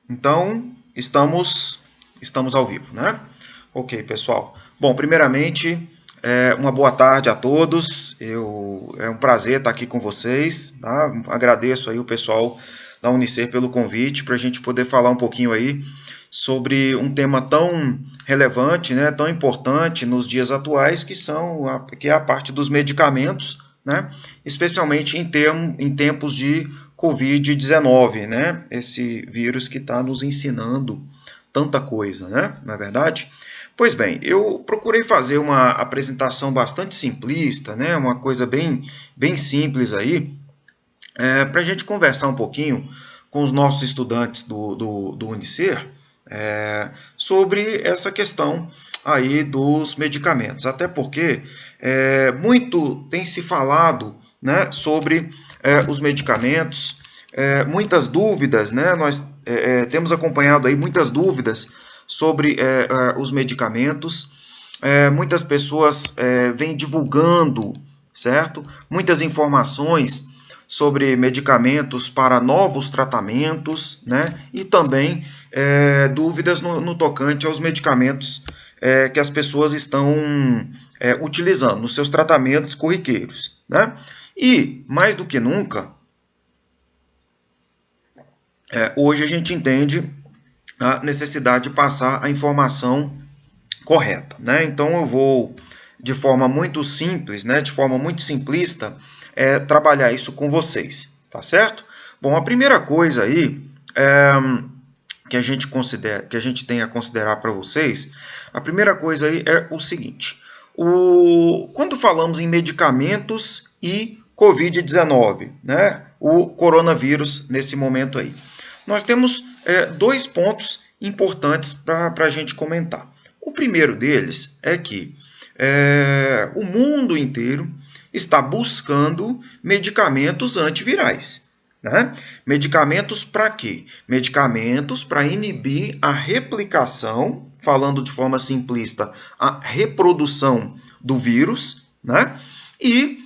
Então, estamos ao vivo, né? Ok, pessoal. Bom, primeiramente, uma boa tarde a todos. É um prazer estar aqui com vocês. Tá? Agradeço aí o pessoal da Unicer pelo convite para a gente poder falar um pouquinho aí sobre um tema tão relevante, né, tão importante nos dias atuais, que é a parte dos medicamentos, né, especialmente em tempos de Covid-19, né, esse vírus que está nos ensinando tanta coisa, né, não é verdade? Pois bem, eu procurei fazer uma apresentação bastante simplista, né, uma coisa bem simples aí, para a gente conversar um pouquinho com os nossos estudantes do Unicer, sobre essa questão aí dos medicamentos. Até porque muito tem se falado, né, sobre os medicamentos, muitas dúvidas, né, nós temos acompanhado aí muitas dúvidas sobre os medicamentos, muitas pessoas vêm divulgando, certo? Muitas informações sobre medicamentos para novos tratamentos, né? E também dúvidas no tocante aos medicamentos que as pessoas estão utilizando nos seus tratamentos corriqueiros, né? E, mais do que nunca, hoje a gente entende a necessidade de passar a informação correta, né? Então eu vou, de forma muito simples, né, de forma muito simplista, trabalhar isso com vocês, tá certo? Bom, a primeira coisa aí que a gente tem a considerar para vocês, a primeira coisa aí é o seguinte: quando falamos em medicamentos e Covid-19, né, o coronavírus nesse momento aí, nós temos dois pontos importantes para a gente comentar. O primeiro deles é que o mundo inteiro está buscando medicamentos antivirais. Né? Medicamentos para quê? Medicamentos para inibir a replicação, falando de forma simplista, a reprodução do vírus. Né? E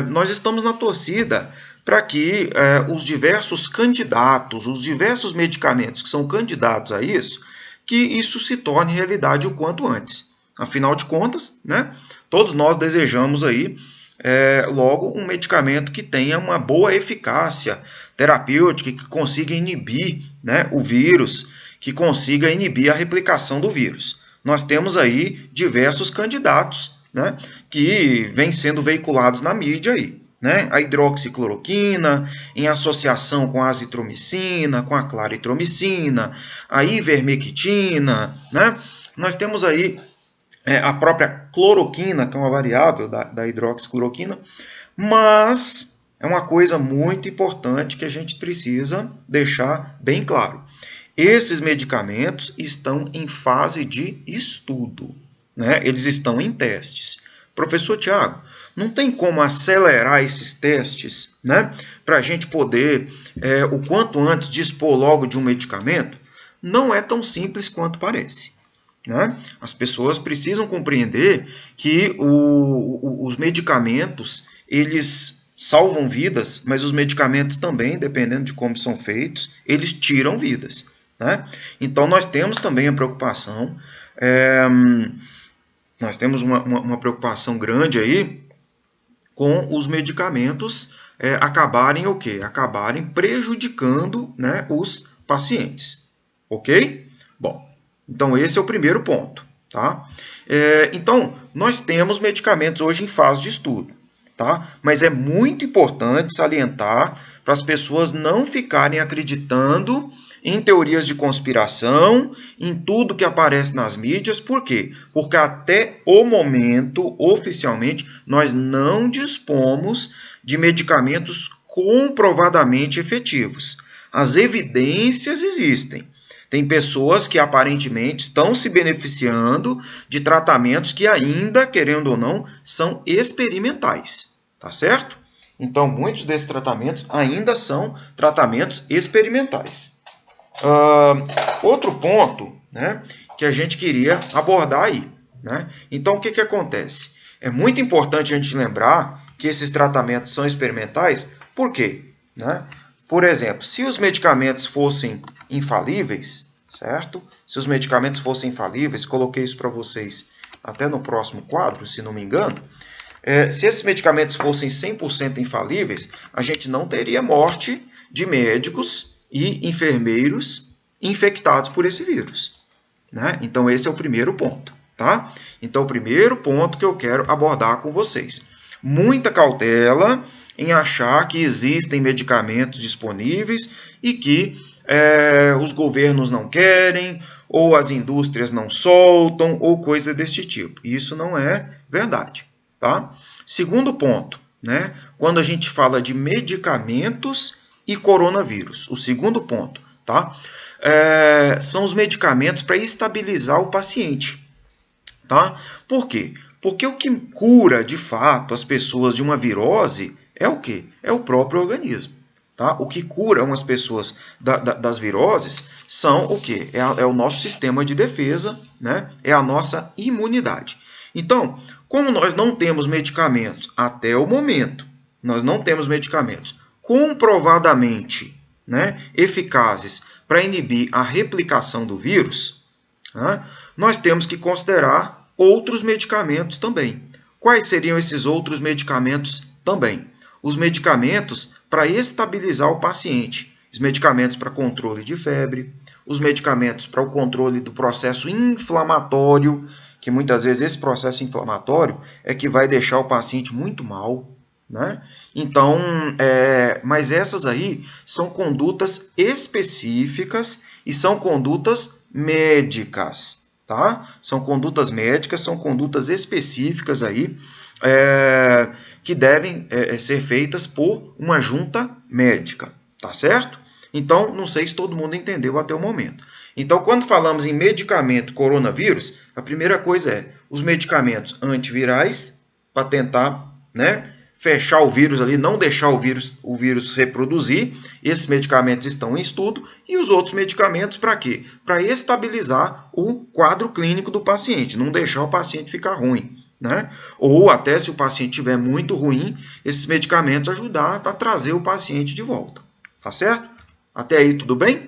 nós estamos na torcida para que os diversos candidatos, os diversos medicamentos que são candidatos a isso, que isso se torne realidade o quanto antes. Afinal de contas, né, todos nós desejamos aí logo um medicamento que tenha uma boa eficácia terapêutica, que consiga inibir, né, o vírus, que consiga inibir a replicação do vírus. Nós temos aí diversos candidatos, né, que vêm sendo veiculados na mídia aí. Né? A hidroxicloroquina, em associação com a azitromicina, com a claritromicina, a ivermectina, né? Nós temos aí a própria cloroquina, que é uma variável da hidroxicloroquina, mas é uma coisa muito importante que a gente precisa deixar bem claro. Esses medicamentos estão em fase de estudo, né? Eles estão em testes. Professor Tiago, não tem como acelerar esses testes, né, para a gente poder, o quanto antes, dispor logo de um medicamento? Não é tão simples quanto parece. Né? As pessoas precisam compreender que os medicamentos, eles salvam vidas, mas os medicamentos também, dependendo de como são feitos, eles tiram vidas. Né? Então, nós temos também a preocupação, nós temos uma preocupação grande aí com os medicamentos acabarem o quê? Acabarem prejudicando, né, os pacientes. Ok? Bom, então esse é o primeiro ponto. Tá? Então, nós temos medicamentos hoje em fase de estudo. Tá? Mas é muito importante salientar para as pessoas não ficarem acreditando em teorias de conspiração, em tudo que aparece nas mídias. Por quê? Porque até o momento, oficialmente, nós não dispomos de medicamentos comprovadamente efetivos. As evidências existem. Tem pessoas que aparentemente estão se beneficiando de tratamentos que ainda, querendo ou não, são experimentais. Tá certo? Então, muitos desses tratamentos ainda são tratamentos experimentais. Outro ponto, né, que a gente queria abordar aí. Né? Então, o que acontece? É muito importante a gente lembrar que esses tratamentos são experimentais. Por quê? Né? por exemplo, se os medicamentos fossem infalíveis, certo? Se os medicamentos fossem infalíveis, coloquei isso para vocês até no próximo quadro, se não me engano. Se esses medicamentos fossem 100% infalíveis, a gente não teria morte de médicos e enfermeiros infectados por esse vírus, né? Então, esse é o primeiro ponto, tá? Então, o primeiro ponto que eu quero abordar com vocês. Muita cautela em achar que existem medicamentos disponíveis e que os governos não querem, ou as indústrias não soltam, ou coisa deste tipo. Isso não é verdade, tá? Segundo ponto, né? Quando a gente fala de medicamentos e coronavírus, o segundo ponto, tá? São os medicamentos para estabilizar o paciente, tá? Por quê? Porque o que cura, de fato, as pessoas de uma virose é o quê? É o próprio organismo. Tá? O que cura umas pessoas das viroses são o quê? É o nosso sistema de defesa, né? É a nossa imunidade. Então, como nós não temos medicamentos até o momento, nós não temos medicamentos comprovadamente, né, eficazes para inibir a replicação do vírus, né, nós temos que considerar outros medicamentos também. Quais seriam esses outros medicamentos também? Os medicamentos para estabilizar o paciente, os medicamentos para controle de febre, os medicamentos para o controle do processo inflamatório, que muitas vezes esse processo inflamatório é que vai deixar o paciente muito mal, né? Então, mas essas aí são condutas específicas e são condutas médicas, tá? São condutas médicas, são condutas específicas aí, que devem ser feitas por uma junta médica, tá certo? Então, não sei se todo mundo entendeu até o momento. Então, quando falamos em medicamento coronavírus, a primeira coisa é os medicamentos antivirais, para tentar, né, fechar o vírus ali, não deixar o vírus se reproduzir. Esses medicamentos estão em estudo. E os outros medicamentos para quê? Para estabilizar o quadro clínico do paciente, não deixar o paciente ficar ruim, né? Ou até se o paciente estiver muito ruim, esses medicamentos ajudar a trazer o paciente de volta. Tá certo? Até aí tudo bem?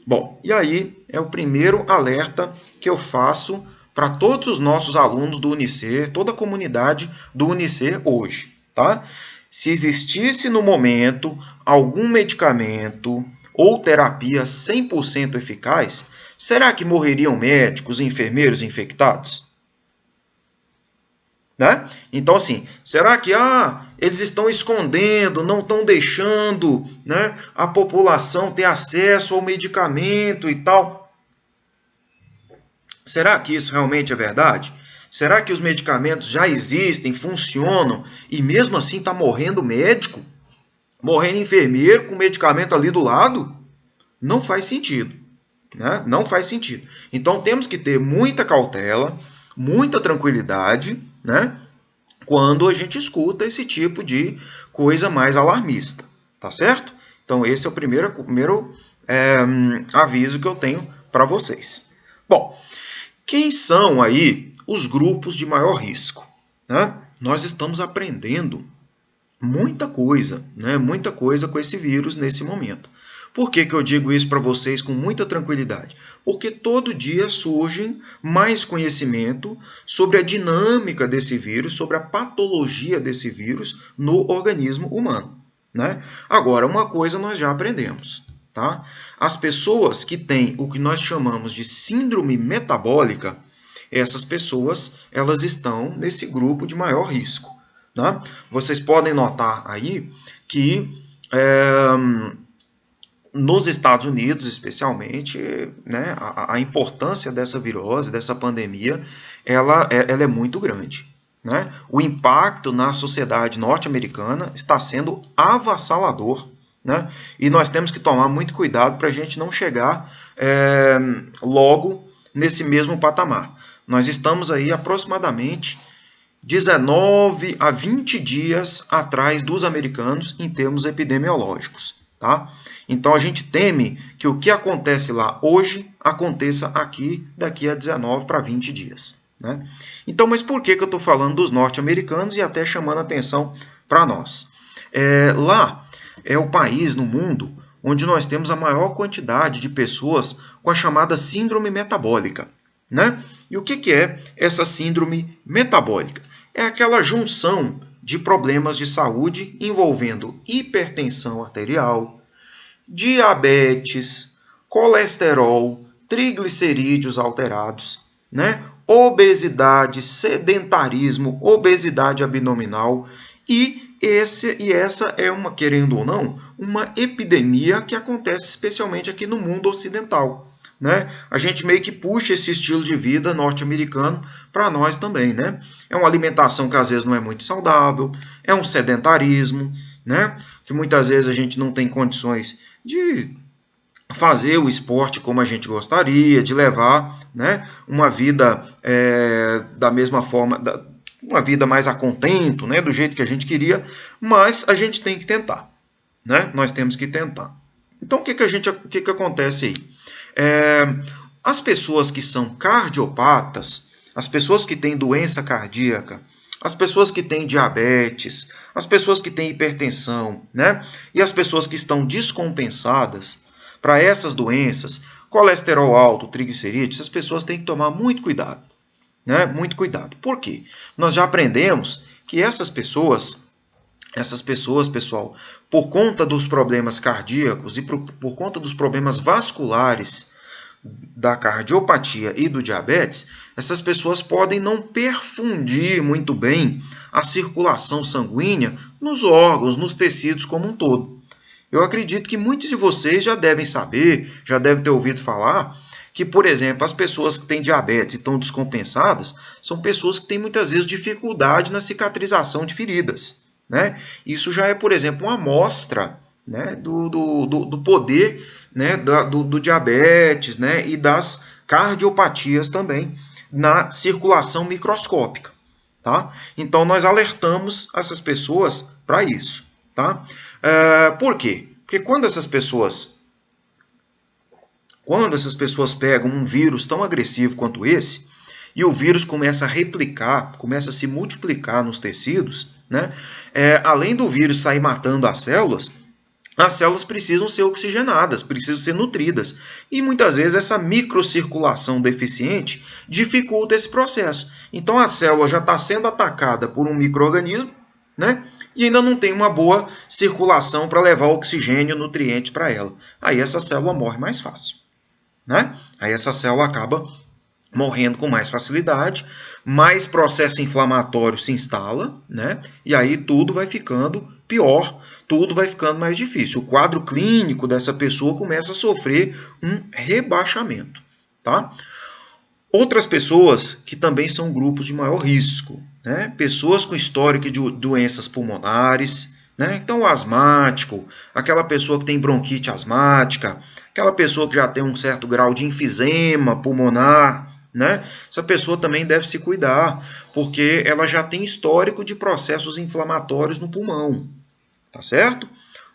Bom, e aí é o primeiro alerta que eu faço para todos os nossos alunos do UniC, toda a comunidade do UniC hoje, tá? Se existisse no momento algum medicamento ou terapia 100% eficaz, será que morreriam médicos e enfermeiros infectados? Né? Então, assim, será que eles estão escondendo, não estão deixando, né, a população ter acesso ao medicamento e tal? Será que isso realmente é verdade? Será que os medicamentos já existem, funcionam e mesmo assim está morrendo médico? Morrendo enfermeiro com medicamento ali do lado? Não faz sentido, né? Não faz sentido. Então temos que ter muita cautela, muita tranquilidade, né, quando a gente escuta esse tipo de coisa mais alarmista, tá certo? Então esse é o primeiro aviso que eu tenho para vocês. Bom, quem são aí os grupos de maior risco, né? Nós estamos aprendendo muita coisa, né? Muita coisa com esse vírus nesse momento. Por que eu digo isso para vocês com muita tranquilidade? Porque todo dia surge mais conhecimento sobre a dinâmica desse vírus, sobre a patologia desse vírus no organismo humano, né? Agora, uma coisa nós já aprendemos, tá? As pessoas que têm o que nós chamamos de síndrome metabólica, essas pessoas, elas estão nesse grupo de maior risco, tá? Vocês podem notar aí que nos Estados Unidos, especialmente, né, a importância dessa virose, dessa pandemia, ela é muito grande, né? O impacto na sociedade norte-americana está sendo avassalador, né? E nós temos que tomar muito cuidado para a gente não chegar logo nesse mesmo patamar. Nós estamos aí aproximadamente 19 a 20 dias atrás dos americanos em termos epidemiológicos, tá? Então a gente teme que o que acontece lá hoje aconteça aqui daqui a 19 para 20 dias, né? Então, mas por que eu estou falando dos norte-americanos e até chamando a atenção para nós? Lá é o país no mundo onde nós temos a maior quantidade de pessoas com a chamada síndrome metabólica, né? E o que é essa síndrome metabólica? É aquela junção de problemas de saúde envolvendo hipertensão arterial, diabetes, colesterol, triglicerídeos alterados, né? Obesidade, sedentarismo, obesidade abdominal essa é uma, querendo ou não, uma epidemia que acontece especialmente aqui no mundo ocidental, né? A gente meio que puxa esse estilo de vida norte-americano para nós também, né? É uma alimentação que às vezes não é muito saudável, é um sedentarismo, né? Que muitas vezes a gente não tem condições de fazer o esporte como a gente gostaria, de levar, né, uma vida da mesma forma, uma vida mais a contento, né, do jeito que a gente queria, mas a gente tem que tentar, né? Nós temos que tentar. Então, o que acontece aí? As pessoas que são cardiopatas, as pessoas que têm doença cardíaca, as pessoas que têm diabetes, as pessoas que têm hipertensão, né, e as pessoas que estão descompensadas, para essas doenças, colesterol alto, triglicerídeos, as pessoas têm que tomar muito cuidado, né? Muito cuidado. Por quê? Nós já aprendemos que essas pessoas, pessoal, por conta dos problemas cardíacos e por conta dos problemas vasculares da cardiopatia e do diabetes, essas pessoas podem não perfundir muito bem a circulação sanguínea nos órgãos, nos tecidos como um todo. Eu acredito que muitos de vocês já devem saber, já devem ter ouvido falar, que, por exemplo, as pessoas que têm diabetes e estão descompensadas são pessoas que têm muitas vezes dificuldade na cicatrização de feridas, né? Isso já é, por exemplo, uma amostra, né, do poder, né, do diabetes, né, e das cardiopatias também na circulação microscópica. Tá? Então, nós alertamos essas pessoas para isso. Tá? Por quê? Porque quando essas pessoas pegam um vírus tão agressivo quanto esse, e o vírus começa a replicar, começa a se multiplicar nos tecidos, né? Além do vírus sair matando as células precisam ser oxigenadas, precisam ser nutridas. E muitas vezes essa microcirculação deficiente dificulta esse processo. Então a célula já está sendo atacada por um micro-organismo, né? E ainda não tem uma boa circulação para levar oxigênio e nutrientes para ela. Aí essa célula morre mais fácil, né? Aí essa célula acaba morrendo com mais facilidade, mais processo inflamatório se instala, né? E aí tudo vai ficando pior, tudo vai ficando mais difícil. O quadro clínico dessa pessoa começa a sofrer um rebaixamento, tá? Outras pessoas que também são grupos de maior risco, né? Pessoas com histórico de doenças pulmonares, né? Então, o asmático, aquela pessoa que tem bronquite asmática, aquela pessoa que já tem um certo grau de enfisema pulmonar, né? Essa pessoa também deve se cuidar, porque ela já tem histórico de processos inflamatórios no pulmão, tá certo?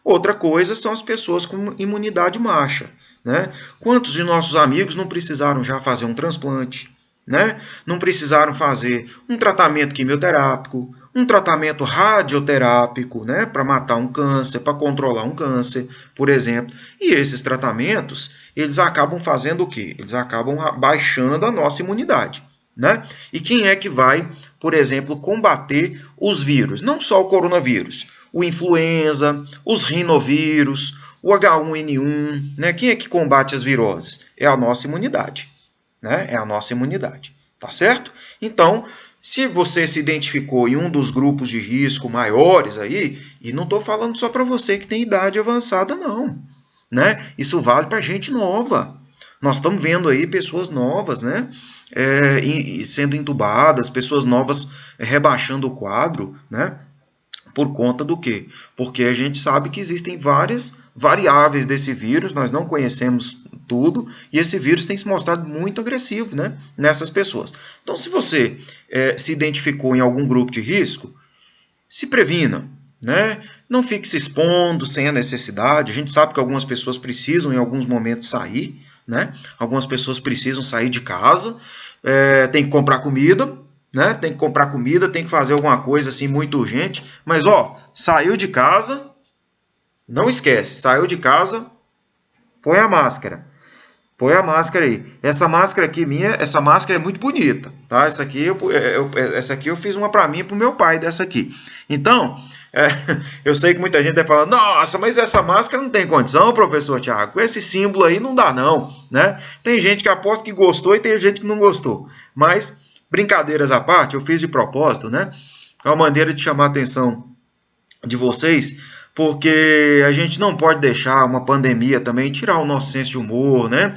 Outra coisa são as pessoas com imunidade baixa, né? Quantos de nossos amigos não precisaram já fazer um transplante, né? Não precisaram fazer um tratamento quimioterápico, um tratamento radioterápico, né? Para matar um câncer, para controlar um câncer, por exemplo. E esses tratamentos, eles acabam fazendo o quê? Eles acabam baixando a nossa imunidade, né? E quem é que vai, por exemplo, combater os vírus? Não só o coronavírus, o influenza, os rinovírus, o H1N1, né? Quem é que combate as viroses? É a nossa imunidade, né? É a nossa imunidade, tá certo? Então, se você se identificou em um dos grupos de risco maiores aí, e não estou falando só para você que tem idade avançada, não, né? Isso vale para gente nova. Nós estamos vendo aí pessoas novas, né? Sendo entubadas, pessoas novas rebaixando o quadro, né? Por conta do quê? Porque a gente sabe que existem várias variáveis desse vírus, nós não conhecemos tudo, e esse vírus tem se mostrado muito agressivo, né, nessas pessoas. Então, se você se identificou em algum grupo de risco, se previna, né? Não fique se expondo sem a necessidade. A gente sabe que algumas pessoas precisam, em alguns momentos, sair, né? Algumas pessoas precisam sair de casa, tem que comprar comida, né? Tem que comprar comida, tem que fazer alguma coisa assim muito urgente, mas ó, saiu de casa, Não esquece, saiu de casa, põe a máscara. Põe a máscara aí. Essa máscara aqui minha, essa máscara é muito bonita, tá? Essa aqui eu fiz uma para mim e para o meu pai dessa aqui. Então, eu sei que muita gente vai falar, nossa, mas essa máscara não tem condição, professor Thiago. Com esse símbolo aí não dá não, né? Tem gente que aposta que gostou e tem gente que não gostou. Mas, brincadeiras à parte, eu fiz de propósito, né? É uma maneira de chamar a atenção de vocês, porque a gente não pode deixar uma pandemia também tirar o nosso senso de humor, né?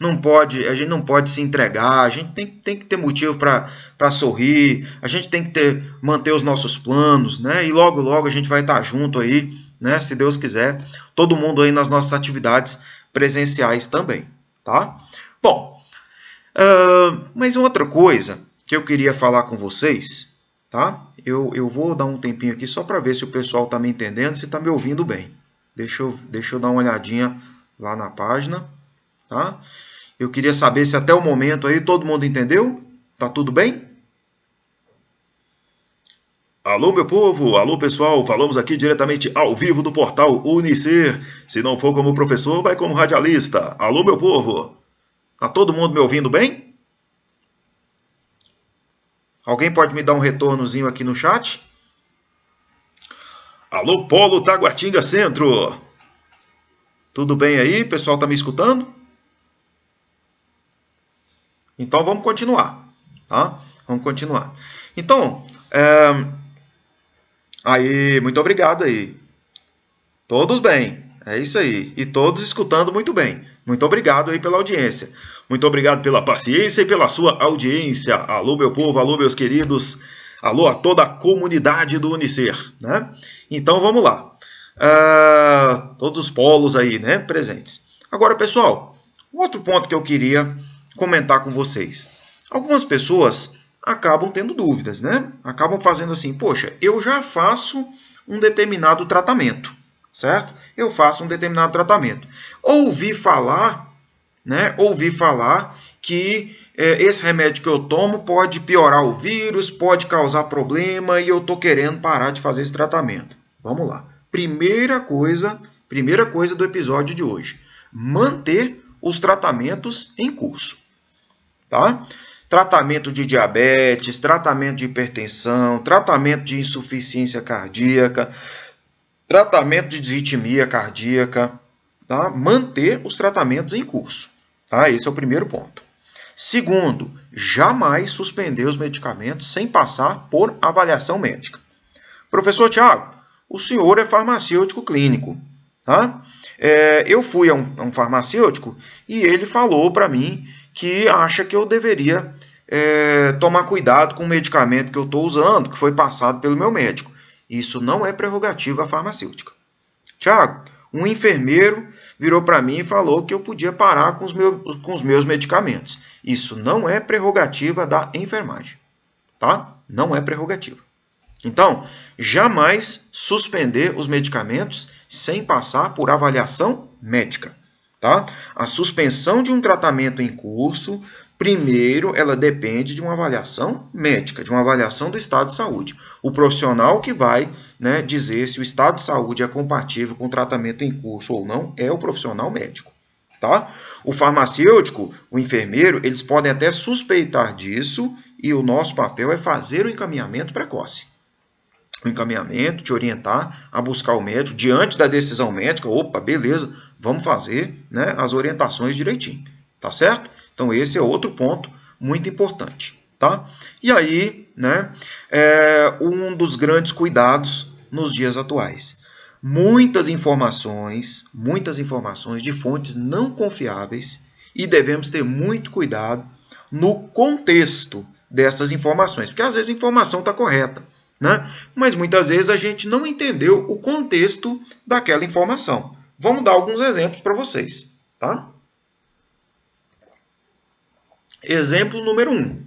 A gente não pode se entregar, a gente tem que ter motivo para sorrir, a gente tem que manter os nossos planos, né? E logo, logo a gente vai estar junto aí, né? Se Deus quiser, todo mundo aí nas nossas atividades presenciais também, tá? Bom, mas outra coisa que eu queria falar com vocês, tá? Eu vou dar um tempinho aqui só para ver se o pessoal está me entendendo, se está me ouvindo bem. Deixa eu dar uma olhadinha lá na página, tá? Eu queria saber se até o momento aí todo mundo entendeu? Tá tudo bem? Alô, meu povo! Alô, pessoal! Falamos aqui diretamente ao vivo do portal Unicer. Se não for como professor, vai como radialista. Alô, meu povo! Tá todo mundo me ouvindo bem? Alguém pode me dar um retornozinho aqui no chat? Alô, Polo Taguatinga Centro! Tudo bem aí? O pessoal tá me escutando? Então vamos continuar, tá? Vamos continuar. Então, aí, muito obrigado aí. Todos bem, é isso aí. E todos escutando muito bem. Muito obrigado aí pela audiência. Muito obrigado pela paciência e pela sua audiência. Alô, meu povo, alô, meus queridos. Alô a toda a comunidade do Unicer, né? Então vamos lá. Todos os polos aí, né, presentes. Agora, pessoal, outro ponto que eu queria comentar com vocês. Algumas pessoas acabam tendo dúvidas, né? Acabam fazendo assim, poxa, eu já faço um determinado tratamento, certo? Eu faço um determinado tratamento. Ouvi falar, né? Ouvi falar que esse remédio que eu tomo pode piorar o vírus, pode causar problema e eu estou querendo parar de fazer esse tratamento. Vamos lá. Primeira coisa do episódio de hoje. Manter os tratamentos em curso. Tá? Tratamento de diabetes, tratamento de hipertensão, tratamento de insuficiência cardíaca, tratamento de disritmia cardíaca, tá? Manter os tratamentos em curso. Tá? Esse é o primeiro ponto. Segundo, jamais suspender os medicamentos sem passar por avaliação médica. Professor Thiago, o senhor é farmacêutico clínico, tá? Eu fui a um farmacêutico e ele falou para mim que acha que eu deveria tomar cuidado com o medicamento que eu estou usando, que foi passado pelo meu médico. Isso não é prerrogativa farmacêutica. Tiago, um enfermeiro virou para mim e falou que eu podia parar com os meus medicamentos. Isso não é prerrogativa da enfermagem, tá? Não é prerrogativa. Então, jamais suspender os medicamentos sem passar por avaliação médica. Tá? A suspensão de um tratamento em curso, primeiro, ela depende de uma avaliação médica, de uma avaliação do estado de saúde. O profissional que vai, né, dizer se o estado de saúde é compatível com o tratamento em curso ou não é o profissional médico. Tá? O farmacêutico, o enfermeiro, eles podem até suspeitar disso e o nosso papel é fazer o encaminhamento precoce. O encaminhamento, te orientar a buscar o médico diante da decisão médica. Opa, beleza, vamos fazer, né, as orientações direitinho, tá certo? Então esse é outro ponto muito importante, tá? E aí, né, um dos grandes cuidados nos dias atuais. Muitas informações de fontes não confiáveis e devemos ter muito cuidado no contexto dessas informações, porque às vezes a informação está correta, né? Mas muitas vezes a gente não entendeu o contexto daquela informação. Vamos dar alguns exemplos para vocês, tá? Exemplo número 1,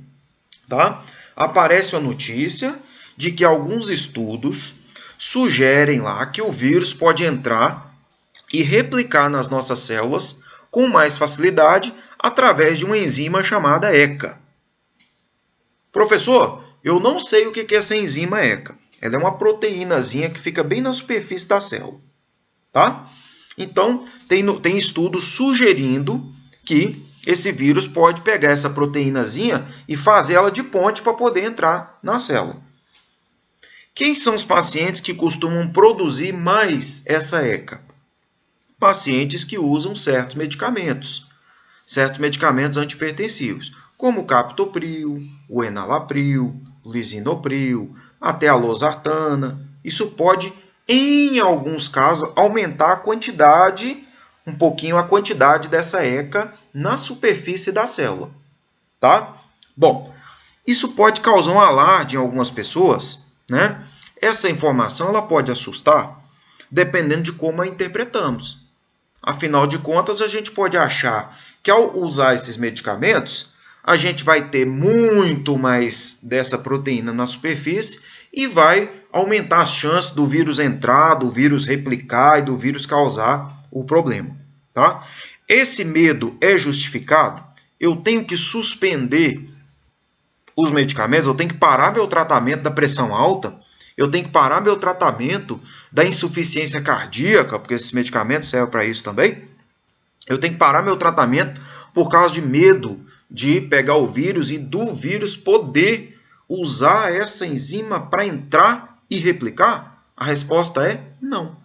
tá? Aparece a notícia de que alguns estudos sugerem lá que o vírus pode entrar e replicar nas nossas células com mais facilidade através de uma enzima chamada ECA. Professor, eu não sei o que é essa enzima ECA. Ela é uma proteínazinha que fica bem na superfície da célula. tá? Então, tem estudos sugerindo que esse vírus pode pegar essa proteínazinha e fazer ela de ponte para poder entrar na célula. Quem são os pacientes que costumam produzir mais essa ECA? Pacientes que usam certos medicamentos antipertensivos, como o captopril, o enalapril, o lisinopril, até a losartana. Isso pode, em alguns casos, aumentar a quantidade, um pouquinho a quantidade dessa ECA na superfície da célula, tá? Bom, isso pode causar um alarde em algumas pessoas, né? Essa informação ela pode assustar, dependendo de como a interpretamos. Afinal de contas, a gente pode achar que ao usar esses medicamentos, a gente vai ter muito mais dessa proteína na superfície e vai aumentar as chances do vírus entrar, do vírus replicar e do vírus causar o problema, tá? Esse medo é justificado? Eu tenho que suspender os medicamentos, eu tenho que parar meu tratamento da pressão alta, eu tenho que parar meu tratamento da insuficiência cardíaca, porque esses medicamentos servem para isso também. Eu tenho que parar meu tratamento por causa de medo de pegar o vírus e do vírus poder usar essa enzima para entrar e replicar? A resposta é não.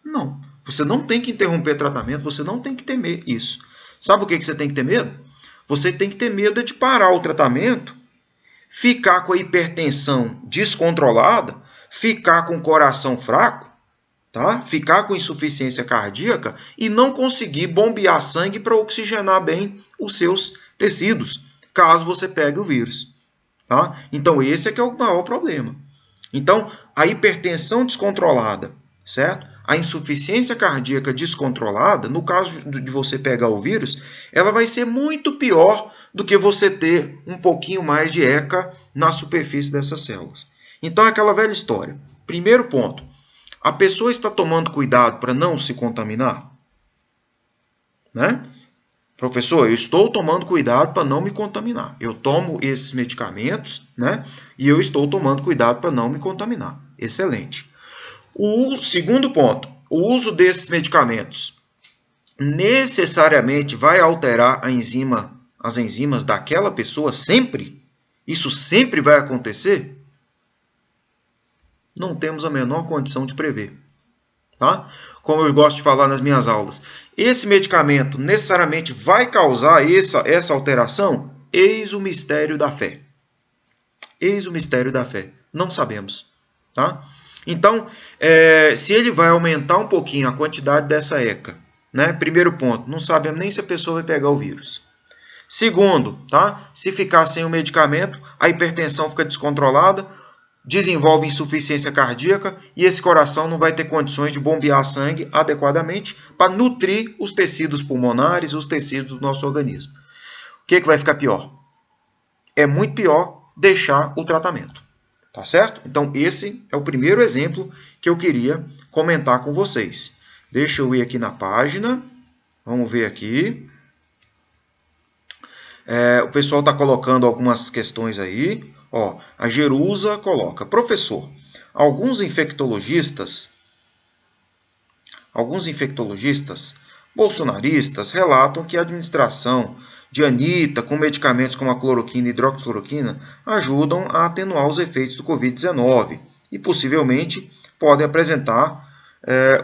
Não. Você não tem que interromper tratamento, você não tem que temer isso. Sabe o que você tem que ter medo? Você tem que ter medo de parar o tratamento, ficar com a hipertensão descontrolada, ficar com o coração fraco, tá? Ficar com insuficiência cardíaca e não conseguir bombear sangue para oxigenar bem os seus tecidos, caso você pegue o vírus. Tá? Então, esse é que é o maior problema. Então, a hipertensão descontrolada, certo? A insuficiência cardíaca descontrolada, no caso de você pegar o vírus, ela vai ser muito pior do que você ter um pouquinho mais de ECA na superfície dessas células. Então, é aquela velha história. Primeiro ponto, a pessoa está tomando cuidado para não se contaminar? Né? Professor, eu estou tomando cuidado para não me contaminar. Eu tomo esses medicamentos, né? E eu estou tomando cuidado para não me contaminar. Excelente. O segundo ponto, o uso desses medicamentos necessariamente vai alterar as enzimas daquela pessoa sempre? Isso sempre vai acontecer? Não temos a menor condição de prever. Tá? Como eu gosto de falar nas minhas aulas, esse medicamento necessariamente vai causar essa alteração? Eis o mistério da fé. Eis o mistério da fé. Não sabemos. Tá? Então, se ele vai aumentar um pouquinho a quantidade dessa ECA, né? Primeiro ponto, não sabemos nem se a pessoa vai pegar o vírus. Segundo, tá? Se ficar sem o medicamento, a hipertensão fica descontrolada, desenvolve insuficiência cardíaca e esse coração não vai ter condições de bombear sangue adequadamente para nutrir os tecidos pulmonares, os tecidos do nosso organismo. O que vai ficar pior? É muito pior deixar o tratamento. Tá certo? Então, esse é o primeiro exemplo que eu queria comentar com vocês. Deixa eu ir aqui na página. Vamos ver aqui. O pessoal está colocando algumas questões aí. Ó, a Jerusa coloca: professor, alguns infectologistas bolsonaristas relatam que a administração de anita com medicamentos como a cloroquina e hidroxicloroquina ajudam a atenuar os efeitos do Covid-19 e possivelmente podem apresentar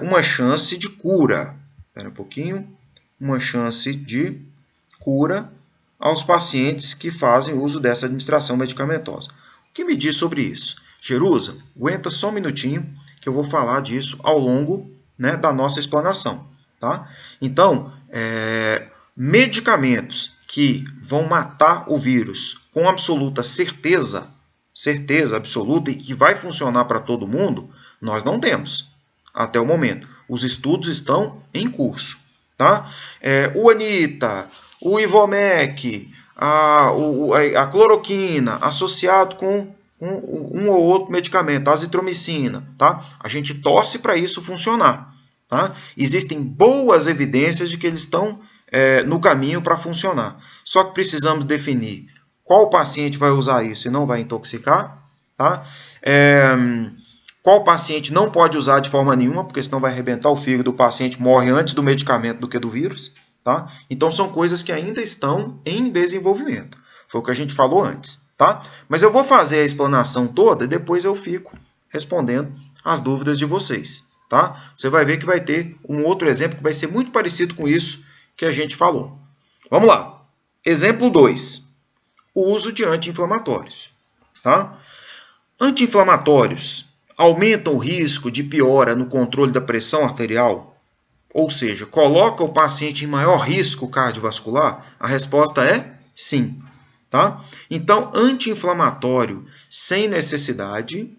uma chance de cura. Espera um pouquinho. Uma chance de cura aos pacientes que fazem uso dessa administração medicamentosa. O que me diz sobre isso? Jerusa, aguenta só um minutinho que eu vou falar disso ao longo, né, da nossa explanação. Tá? Então, medicamentos que vão matar o vírus com absoluta certeza absoluta e que vai funcionar para todo mundo, nós não temos até o momento. Os estudos estão em curso. Tá? O anita, o Ivomec, a cloroquina, associado com um ou outro medicamento, a azitromicina, tá? A gente torce para isso funcionar. Tá? Existem boas evidências de que eles estão no caminho para funcionar. Só que precisamos definir qual paciente vai usar isso e não vai intoxicar. Tá? Qual paciente não pode usar de forma nenhuma, porque senão vai arrebentar o fígado, o paciente morre antes do medicamento do que do vírus. Tá? Então são coisas que ainda estão em desenvolvimento. Foi o que a gente falou antes. Tá? Mas eu vou fazer a explanação toda e depois eu fico respondendo as dúvidas de vocês. Tá? Você vai ver que vai ter um outro exemplo que vai ser muito parecido com isso que a gente falou. Vamos lá. Exemplo 2. O uso de anti-inflamatórios. Tá? Anti-inflamatórios aumentam o risco de piora no controle da pressão arterial? Ou seja, coloca o paciente em maior risco cardiovascular? A resposta é sim. Tá? Então, anti-inflamatório sem necessidade,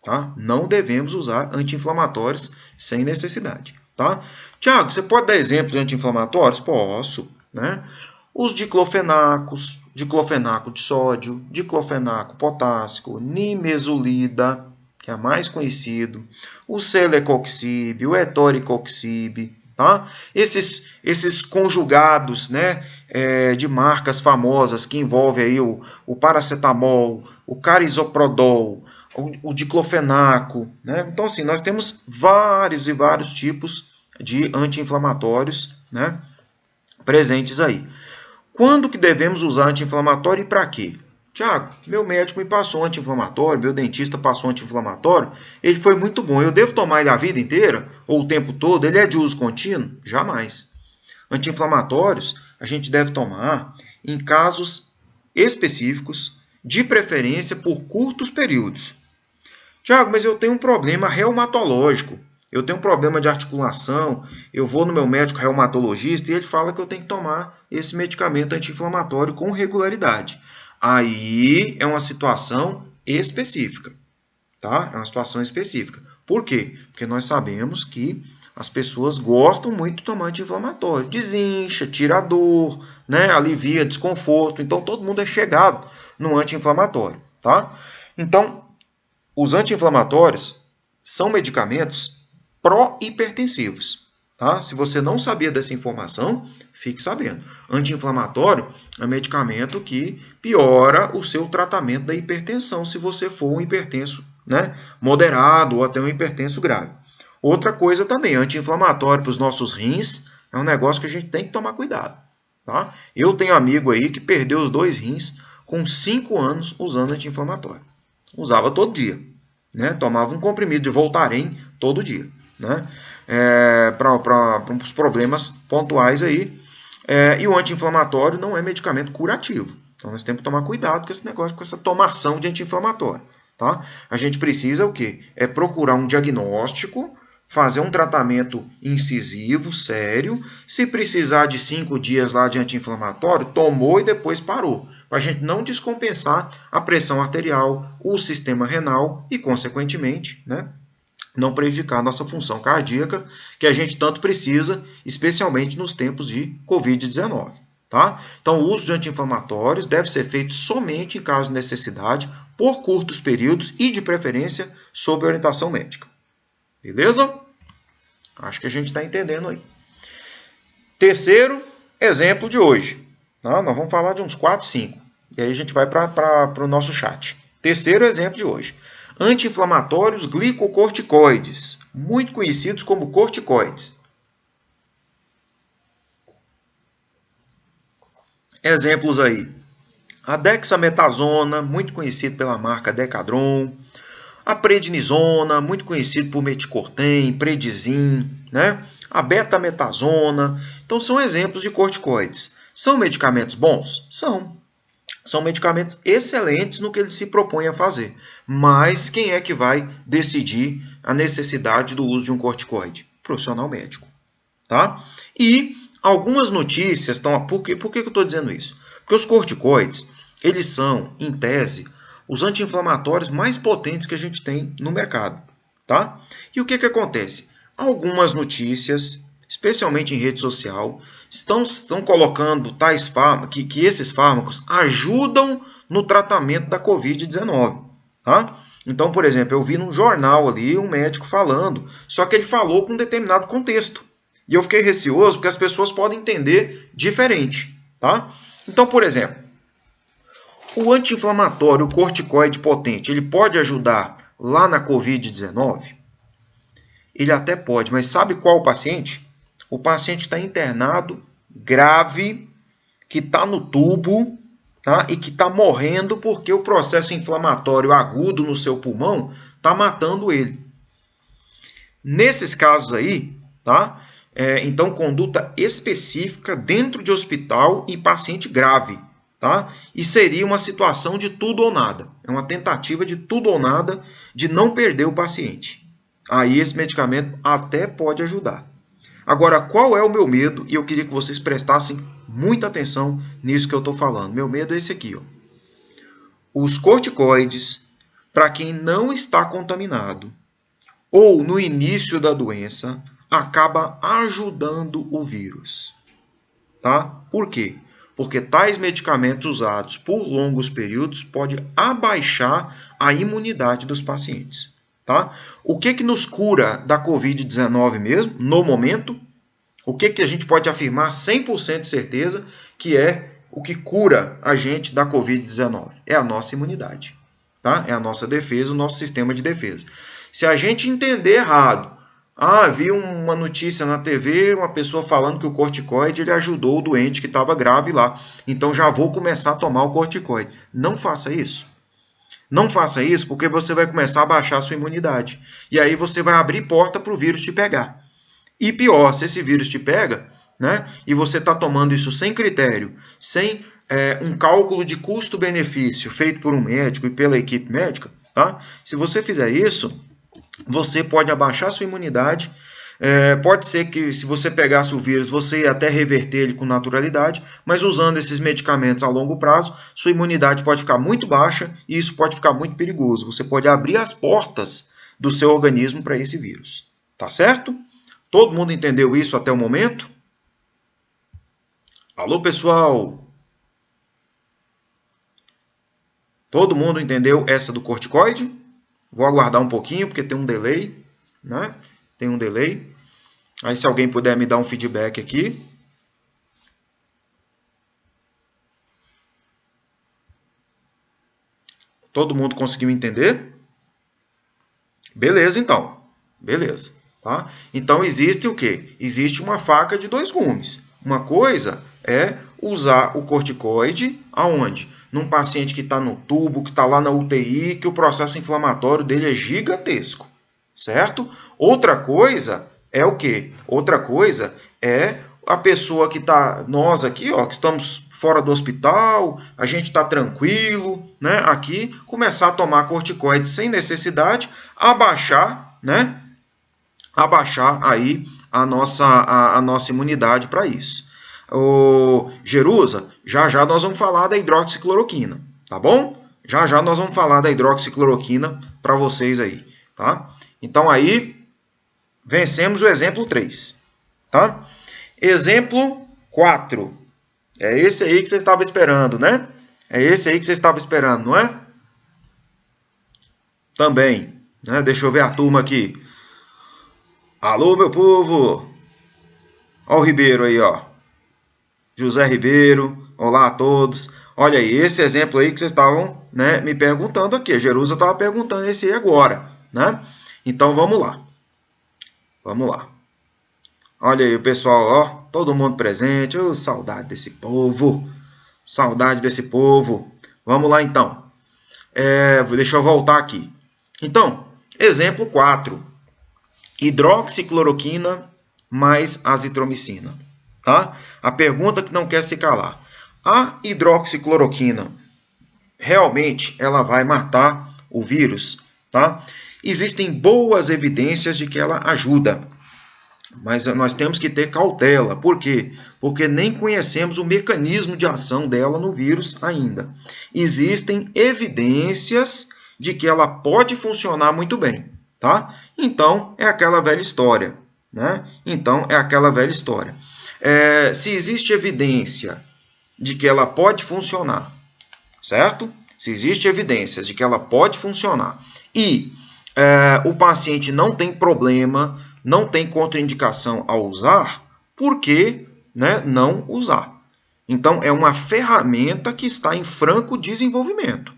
tá? Não devemos usar anti-inflamatórios sem necessidade. Tá? Tiago, você pode dar exemplos de anti-inflamatórios? Posso. Né? Os diclofenacos, diclofenaco de sódio, diclofenaco potássico, nimesulida, que é a mais conhecido, o celecoxib, o etoricoxib, tá? Esses conjugados, né, de marcas famosas que envolvem aí o paracetamol, o carisoprodol, o diclofenaco, né? Então, assim, nós temos vários e vários tipos de anti-inflamatórios, né, presentes aí. Quando que devemos usar anti-inflamatório e para quê? Tiago, meu médico me passou anti-inflamatório, meu dentista passou anti-inflamatório, ele foi muito bom, eu devo tomar ele a vida inteira? Ou o tempo todo? Ele é de uso contínuo? Jamais. Anti-inflamatórios a gente deve tomar em casos específicos, de preferência por curtos períodos. Tiago, mas eu tenho um problema reumatológico, eu tenho um problema de articulação, eu vou no meu médico reumatologista e ele fala que eu tenho que tomar esse medicamento anti-inflamatório com regularidade. Aí é uma situação específica, tá? É uma situação específica. Por quê? Porque nós sabemos que as pessoas gostam muito de tomar anti-inflamatório. Desincha, tira a dor, né? Alivia desconforto. Então, todo mundo é chegado no anti-inflamatório, tá? Então, os anti-inflamatórios são medicamentos pró-hipertensivos. Tá? Se você não sabia dessa informação, fique sabendo. Anti-inflamatório é um medicamento que piora o seu tratamento da hipertensão, se você for um hipertenso, né, moderado ou até um hipertenso grave. Outra coisa também, anti-inflamatório para os nossos rins é um negócio que a gente tem que tomar cuidado. Tá? Eu tenho amigo aí que perdeu os 2 rins com 5 anos usando anti-inflamatório. Usava todo dia. Né? Tomava um comprimido de Voltaren todo dia. Né? Para os problemas pontuais aí. E o anti-inflamatório não é medicamento curativo. Então nós temos que tomar cuidado com esse negócio, com essa tomação de anti-inflamatório. Tá? A gente precisa o quê? É procurar um diagnóstico, fazer um tratamento incisivo, sério. Se precisar de 5 dias lá de anti-inflamatório, tomou e depois parou. Para a gente não descompensar a pressão arterial, o sistema renal e, consequentemente, né, não prejudicar a nossa função cardíaca, que a gente tanto precisa, especialmente nos tempos de Covid-19. Tá? Então, o uso de anti-inflamatórios deve ser feito somente em caso de necessidade, por curtos períodos e, de preferência, sob orientação médica. Beleza? Acho que a gente está entendendo aí. Terceiro exemplo de hoje. Tá? Nós vamos falar de uns 4, 5. E aí a gente vai para o nosso chat. Terceiro exemplo de hoje. Anti-inflamatórios glicocorticoides, muito conhecidos como corticoides. Exemplos aí. A dexametasona, muito conhecido pela marca Decadron. A prednisona, muito conhecido por meticortem, predizin, né? A betametasona. Então, são exemplos de corticoides. São medicamentos bons? São. São medicamentos excelentes no que eles se propõem a fazer. Mas quem é que vai decidir a necessidade do uso de um corticoide? Profissional médico. Tá? E algumas notícias estão... Por que eu estou dizendo isso? Porque os corticoides, eles são, em tese, os anti-inflamatórios mais potentes que a gente tem no mercado. Tá? E o que acontece? Algumas notícias, especialmente em rede social, estão colocando tais fármacos, que esses fármacos ajudam no tratamento da Covid-19. Tá? Então, por exemplo, eu vi num jornal ali um médico falando, só que ele falou com um determinado contexto. E eu fiquei receoso porque as pessoas podem entender diferente. Tá? Então, por exemplo, o anti-inflamatório, o corticoide potente, ele pode ajudar lá na Covid-19? Ele até pode, mas sabe qual o paciente? O paciente está internado, grave, que está no tubo, tá? E que está morrendo porque o processo inflamatório agudo no seu pulmão está matando ele. Nesses casos aí, tá? Então, conduta específica dentro de hospital e paciente grave, tá? E seria uma situação de tudo ou nada. É uma tentativa de tudo ou nada de não perder o paciente. Aí esse medicamento até pode ajudar. Agora, qual é o meu medo? E eu queria que vocês prestassem muita atenção nisso que eu estou falando. Meu medo é esse aqui, ó. Os corticoides, para quem não está contaminado ou no início da doença, acaba ajudando o vírus. Tá? Por quê? Porque tais medicamentos usados por longos períodos podem abaixar a imunidade dos pacientes. Tá? O que nos cura da Covid-19 mesmo, no momento? O que a gente pode afirmar 100% de certeza que é o que cura a gente da Covid-19? É a nossa imunidade. Tá? É a nossa defesa, o nosso sistema de defesa. Se a gente entender errado, vi uma notícia na TV, uma pessoa falando que o corticoide ele ajudou o doente que estava grave lá, então já vou começar a tomar o corticoide. Não faça isso. Não faça isso porque você vai começar a baixar a sua imunidade. E aí você vai abrir porta para o vírus te pegar. E pior, se esse vírus te pega, né, e você está tomando isso sem critério, sem um cálculo de custo-benefício feito por um médico e pela equipe médica, tá? Se você fizer isso, você pode abaixar sua imunidade. Pode ser que se você pegasse o vírus, você ia até reverter ele com naturalidade, mas usando esses medicamentos a longo prazo, sua imunidade pode ficar muito baixa e isso pode ficar muito perigoso. Você pode abrir as portas do seu organismo para esse vírus. Tá certo? Todo mundo entendeu isso até o momento? Alô, pessoal? Todo mundo entendeu essa do corticoide? Vou aguardar um pouquinho, porque tem um delay, né? Tem um delay. Aí, se alguém puder me dar um feedback aqui. Todo mundo conseguiu entender? Beleza, então. Beleza. Tá? Então, existe o quê? Existe uma faca de dois gumes. Uma coisa é usar o corticoide aonde? Num paciente que está no tubo, que está lá na UTI, que o processo inflamatório dele é gigantesco. Certo? Outra coisa é o quê? Outra coisa é a pessoa que está, nós aqui, ó, que estamos fora do hospital, a gente está tranquilo, né? Aqui, começar a tomar corticoide sem necessidade, abaixar, né? Abaixar aí a nossa imunidade para isso. Jerusa, já nós vamos falar da hidroxicloroquina, tá bom? Já nós vamos falar da hidroxicloroquina para vocês aí, tá? Então aí, vencemos o exemplo 3, tá? Exemplo 4. É esse aí que você estava esperando, né? É esse aí que você estava esperando, não é? Também, né? Deixa eu ver a turma aqui. Alô, meu povo! Ó o Ribeiro aí, ó. José Ribeiro, olá a todos. Olha aí, esse exemplo aí que vocês estavam, né, me perguntando aqui. A Jerusa estava perguntando esse aí agora, né? Então, vamos lá. Vamos lá. Olha aí o pessoal, ó, todo mundo presente. Oh, saudade desse povo. Saudade desse povo. Vamos lá, então. Deixa eu voltar aqui. Então, exemplo 4. Hidroxicloroquina mais azitromicina. Tá? A pergunta que não quer se calar. A hidroxicloroquina, realmente, ela vai matar o vírus? Tá? Existem boas evidências de que ela ajuda. Mas nós temos que ter cautela. Por quê? Porque nem conhecemos o mecanismo de ação dela no vírus ainda. Existem evidências de que ela pode funcionar muito bem. Tá? Então, é aquela velha história. Né? Então, é aquela velha história. Se existe evidência de que ela pode funcionar, certo? Se existe evidências de que ela pode funcionar e o paciente não tem problema, não tem contraindicação ao usar, por que, né, não usar? Então, é uma ferramenta que está em franco desenvolvimento.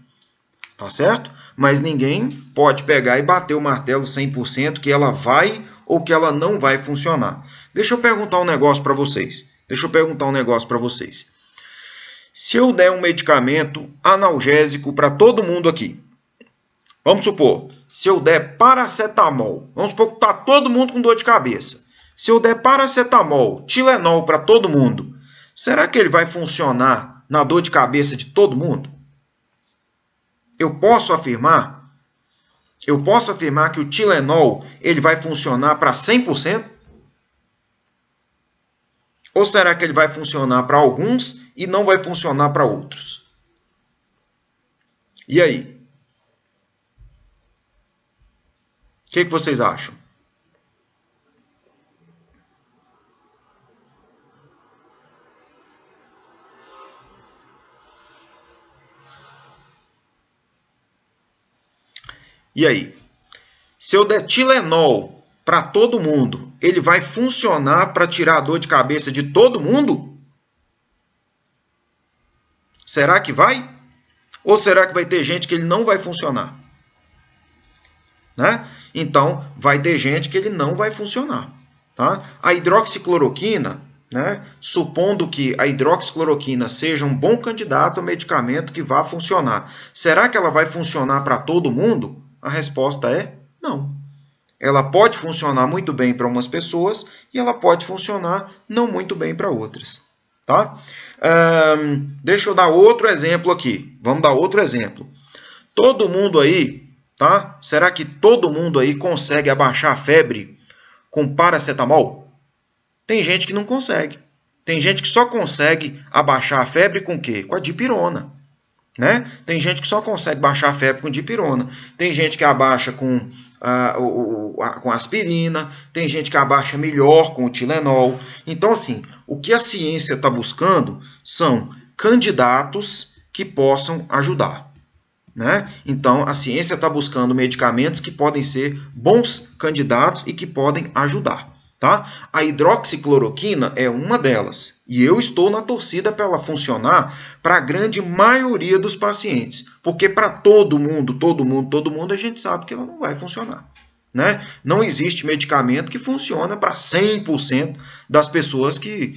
Tá certo? mas ninguém pode pegar e bater o martelo 100% que ela vai ou que ela não vai funcionar. Deixa eu perguntar um negócio para vocês. Se eu der um medicamento analgésico para todo mundo aqui, vamos supor, se eu der paracetamol, vamos supor que está todo mundo com dor de cabeça. Se eu der paracetamol, Tilenol para todo mundo, será que ele vai funcionar na dor de cabeça de todo mundo? Eu posso afirmar que o Tilenol ele vai funcionar para 100%? Ou será que ele vai funcionar para alguns e não vai funcionar para outros? E aí? O que vocês acham? E aí? Se eu der Tilenol para todo mundo, ele vai funcionar para tirar a dor de cabeça de todo mundo? Será que vai? Ou será que vai ter gente que ele não vai funcionar? Né? Então, vai ter gente que ele não vai funcionar. Tá? A hidroxicloroquina, né? Supondo que a hidroxicloroquina seja um bom candidato a medicamento que vá funcionar, será que ela vai funcionar para todo mundo? A resposta é não. Ela pode funcionar muito bem para umas pessoas e ela pode funcionar não muito bem para outras. Tá? Deixa eu dar outro exemplo aqui. Vamos dar outro exemplo. Todo mundo aí, tá? Será que todo mundo aí consegue abaixar a febre com paracetamol? Tem gente que não consegue. Tem gente que só consegue abaixar a febre com o quê? Com a dipirona. Né? Tem gente que só consegue baixar a febre com dipirona. Tem gente que abaixa com aspirina. Tem gente que abaixa melhor com o Tilenol. Então, assim, o que a ciência está buscando são candidatos que possam ajudar. Né? Então, a ciência está buscando medicamentos que podem ser bons candidatos e que podem ajudar. Tá? A hidroxicloroquina é uma delas. E eu estou na torcida para ela funcionar para a grande maioria dos pacientes. Porque para todo mundo, a gente sabe que ela não vai funcionar. Né? Não existe medicamento que funciona para 100% das pessoas que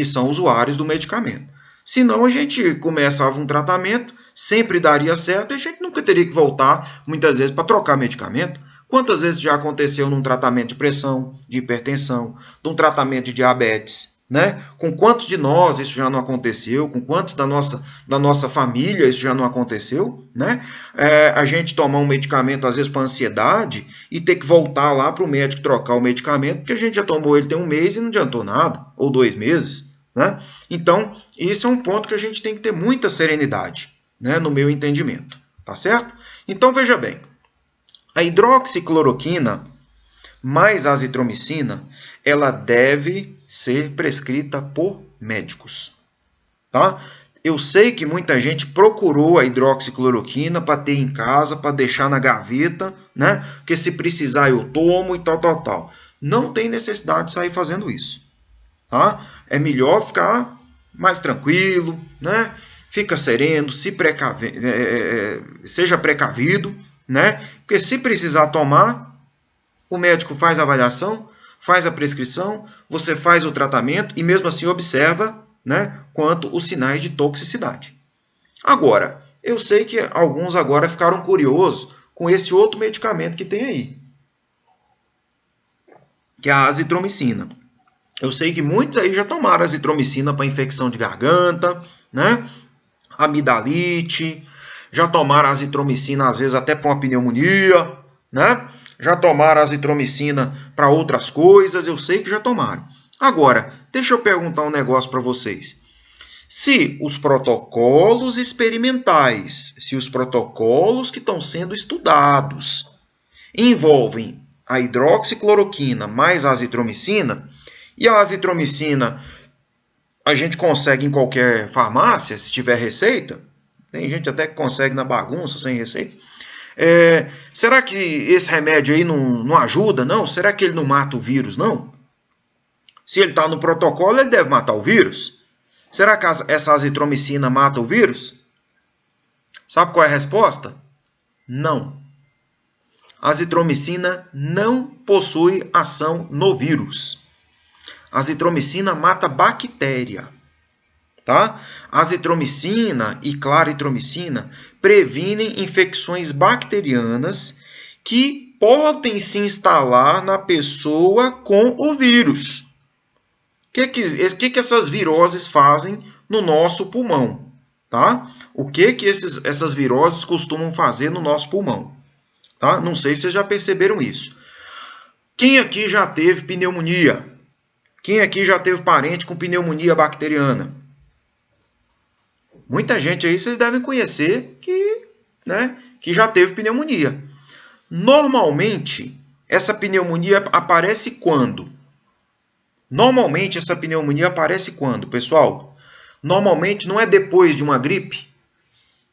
são usuários do medicamento. Senão a gente começava um tratamento, sempre daria certo e a gente nunca teria que voltar, muitas vezes, para trocar medicamento. Quantas vezes já aconteceu num tratamento de pressão, de hipertensão, de um tratamento de diabetes? Né? Com quantos de nós isso já não aconteceu? Com quantos da nossa família isso já não aconteceu? Né? A gente tomar um medicamento, às vezes, para ansiedade e ter que voltar lá para o médico trocar o medicamento, porque a gente já tomou ele tem um mês e não adiantou nada, ou 2 meses. Né? Então, esse é um ponto que a gente tem que ter muita serenidade, né, no meu entendimento. Tá certo? Então, veja bem. A hidroxicloroquina mais azitromicina, ela deve ser prescrita por médicos. Tá? Eu sei que muita gente procurou a hidroxicloroquina para ter em casa, para deixar na gaveta, né? Porque se precisar eu tomo e tal. Não tem necessidade de sair fazendo isso. Tá? É melhor ficar mais tranquilo, né? Fica sereno, seja precavido, né? Porque se precisar tomar, o médico faz a avaliação, faz a prescrição, você faz o tratamento e mesmo assim observa, né, quanto os sinais de toxicidade. Agora, eu sei que alguns agora ficaram curiosos com esse outro medicamento que tem aí, que é a azitromicina. Eu sei que muitos aí já tomaram azitromicina para infecção de garganta, né? Amidalite, já tomaram azitromicina às vezes até para uma pneumonia, né? Já tomaram azitromicina para outras coisas, eu sei que já tomaram. Agora, deixa eu perguntar um negócio para vocês. Se os protocolos experimentais, se os protocolos que estão sendo estudados envolvem a hidroxicloroquina mais a azitromicina, e a azitromicina a gente consegue em qualquer farmácia, se tiver receita. Tem gente até que consegue na bagunça, sem receita. Será que esse remédio aí não ajuda, não? Será que ele não mata o vírus, não? Se ele está no protocolo, ele deve matar o vírus. Será que essa azitromicina mata o vírus? Sabe qual é a resposta? Não. A azitromicina não possui ação no vírus. A azitromicina mata bactéria. Tá? A azitromicina e claritromicina previnem infecções bacterianas que podem se instalar na pessoa com o vírus. O que essas viroses fazem no nosso pulmão? Tá? O que essas viroses costumam fazer no nosso pulmão? Tá? Não sei se vocês já perceberam isso. Quem aqui já teve pneumonia? Quem aqui já teve parente com pneumonia bacteriana? Muita gente aí vocês devem conhecer que já teve pneumonia. Normalmente, essa pneumonia aparece quando? Normalmente, essa pneumonia aparece quando, pessoal? Normalmente não é depois de uma gripe.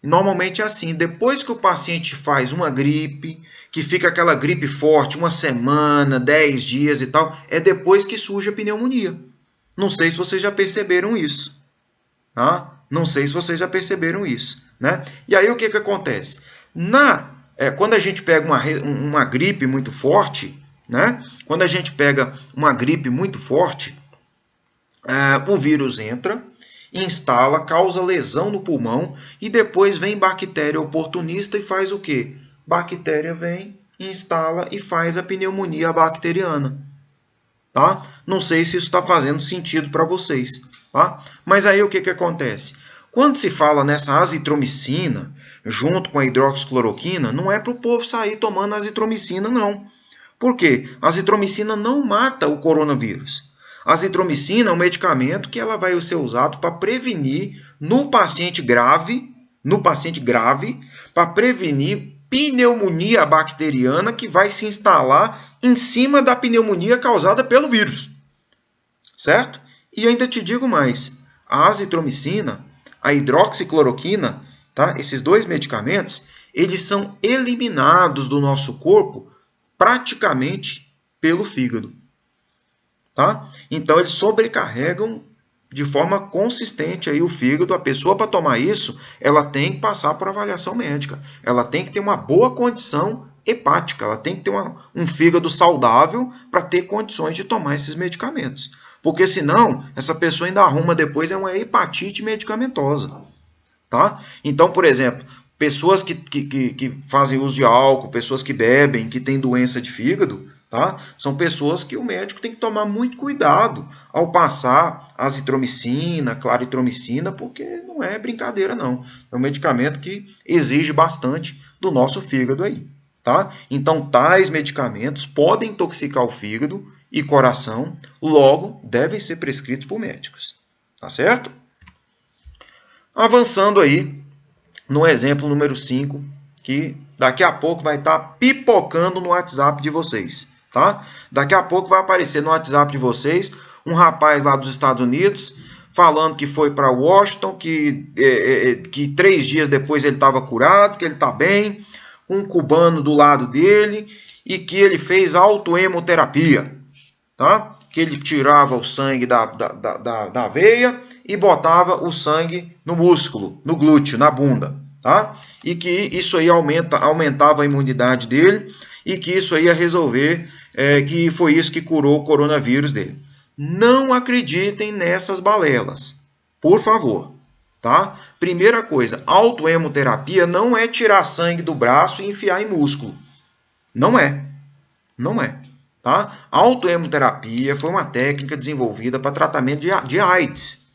Normalmente é assim, depois que o paciente faz uma gripe, que fica aquela gripe forte, uma semana, 10 dias e tal, é depois que surge a pneumonia. Não sei se vocês já perceberam isso. Tá? Não sei se vocês já perceberam isso. Né? E aí o que acontece? Quando a gente pega uma gripe muito forte, né? Quando a gente pega uma gripe muito forte, o vírus entra, instala, causa lesão no pulmão e depois vem bactéria oportunista e faz o quê? Bactéria vem, instala e faz a pneumonia bacteriana. Tá? Não sei se isso está fazendo sentido para vocês. Tá? Mas aí o que acontece? Quando se fala nessa azitromicina, junto com a hidroxicloroquina, não é para o povo sair tomando azitromicina, não. Por quê? A azitromicina não mata o coronavírus. A azitromicina é um medicamento que ela vai ser usado para prevenir no paciente grave, para prevenir pneumonia bacteriana que vai se instalar em cima da pneumonia causada pelo vírus. Certo? E ainda te digo mais, a azitromicina, a hidroxicloroquina, tá? Esses dois medicamentos, eles são eliminados do nosso corpo praticamente pelo fígado. Tá? Então, eles sobrecarregam de forma consistente aí o fígado. A pessoa, para tomar isso, ela tem que passar por avaliação médica. Ela tem que ter uma boa condição hepática. Ela tem que ter um fígado saudável para ter condições de tomar esses medicamentos. Porque, senão, essa pessoa ainda arruma depois uma hepatite medicamentosa. Tá? Então, por exemplo, pessoas que fazem uso de álcool, pessoas que bebem, que têm doença de fígado, tá? São pessoas que o médico tem que tomar muito cuidado ao passar azitromicina, claritromicina, porque não é brincadeira, não. É um medicamento que exige bastante do nosso fígado aí. Tá? Então, tais medicamentos podem intoxicar o fígado e coração, logo devem ser prescritos por médicos. Tá certo? Avançando aí no exemplo número 5, que daqui a pouco vai estar pipocando no WhatsApp de vocês. Tá? Daqui a pouco vai aparecer no WhatsApp de vocês um rapaz lá dos Estados Unidos falando que foi para Washington, que 3 dias depois ele estava curado, que ele está bem, com um cubano do lado dele e que ele fez autohemoterapia. Tá? Que ele tirava o sangue da veia e botava o sangue no músculo, no glúteo, na bunda. Tá? E que isso aí aumentava a imunidade dele e que isso aí ia resolver, que foi isso que curou o coronavírus dele. Não acreditem nessas balelas, por favor. Tá? Primeira coisa, autohemoterapia não é tirar sangue do braço e enfiar em músculo. Não é. Não é. Tá? Autohemoterapia foi uma técnica desenvolvida para tratamento de AIDS.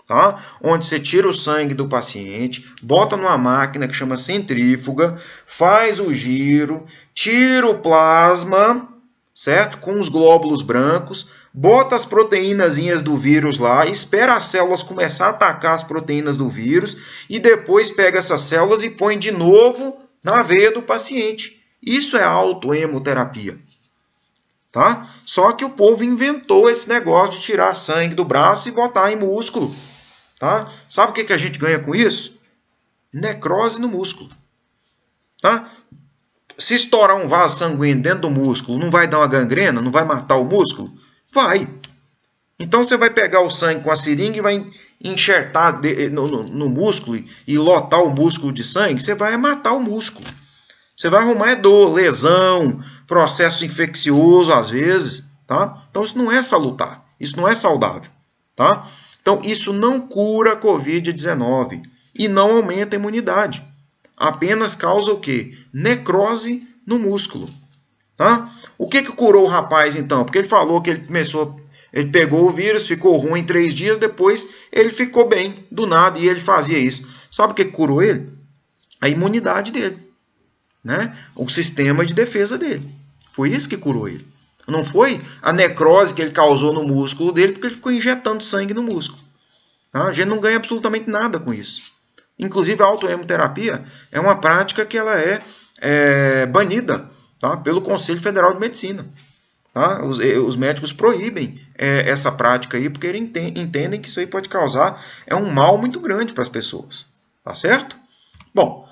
Tá? Onde você tira o sangue do paciente, bota numa máquina que chama centrífuga, faz o giro, tira o plasma, certo? Com os glóbulos brancos, bota as proteínazinhas do vírus lá, espera as células começar a atacar as proteínas do vírus e depois pega essas células e põe de novo na veia do paciente. Isso é autohemoterapia. Tá? Só que o povo inventou esse negócio de tirar sangue do braço e botar em músculo. Tá? Sabe o que a gente ganha com isso? Necrose no músculo. Tá? Se estourar um vaso sanguíneo dentro do músculo, não vai dar uma gangrena? Não vai matar o músculo? Vai. Então você vai pegar o sangue com a seringa e vai enxertar no músculo e lotar o músculo de sangue, você vai matar o músculo. Você vai arrumar dor, lesão, processo infeccioso às vezes, tá? Então isso não é salutar, isso não é saudável, tá? Então isso não cura a COVID-19 e não aumenta a imunidade. Apenas causa o quê? Necrose no músculo, tá? O que curou o rapaz então? Porque ele falou que ele pegou o vírus, ficou ruim 3 dias, depois ele ficou bem, do nada, e ele fazia isso. Sabe o que curou ele? A imunidade dele, né? O sistema de defesa dele. Foi isso que curou ele. Não foi a necrose que ele causou no músculo dele, porque ele ficou injetando sangue no músculo. Tá? A gente não ganha absolutamente nada com isso. Inclusive a autohemoterapia é uma prática que ela é banida, tá? Pelo Conselho Federal de Medicina. Tá? Os médicos proíbem essa prática aí, porque eles entendem que isso aí pode causar um mal muito grande para as pessoas. Tá certo? Bom,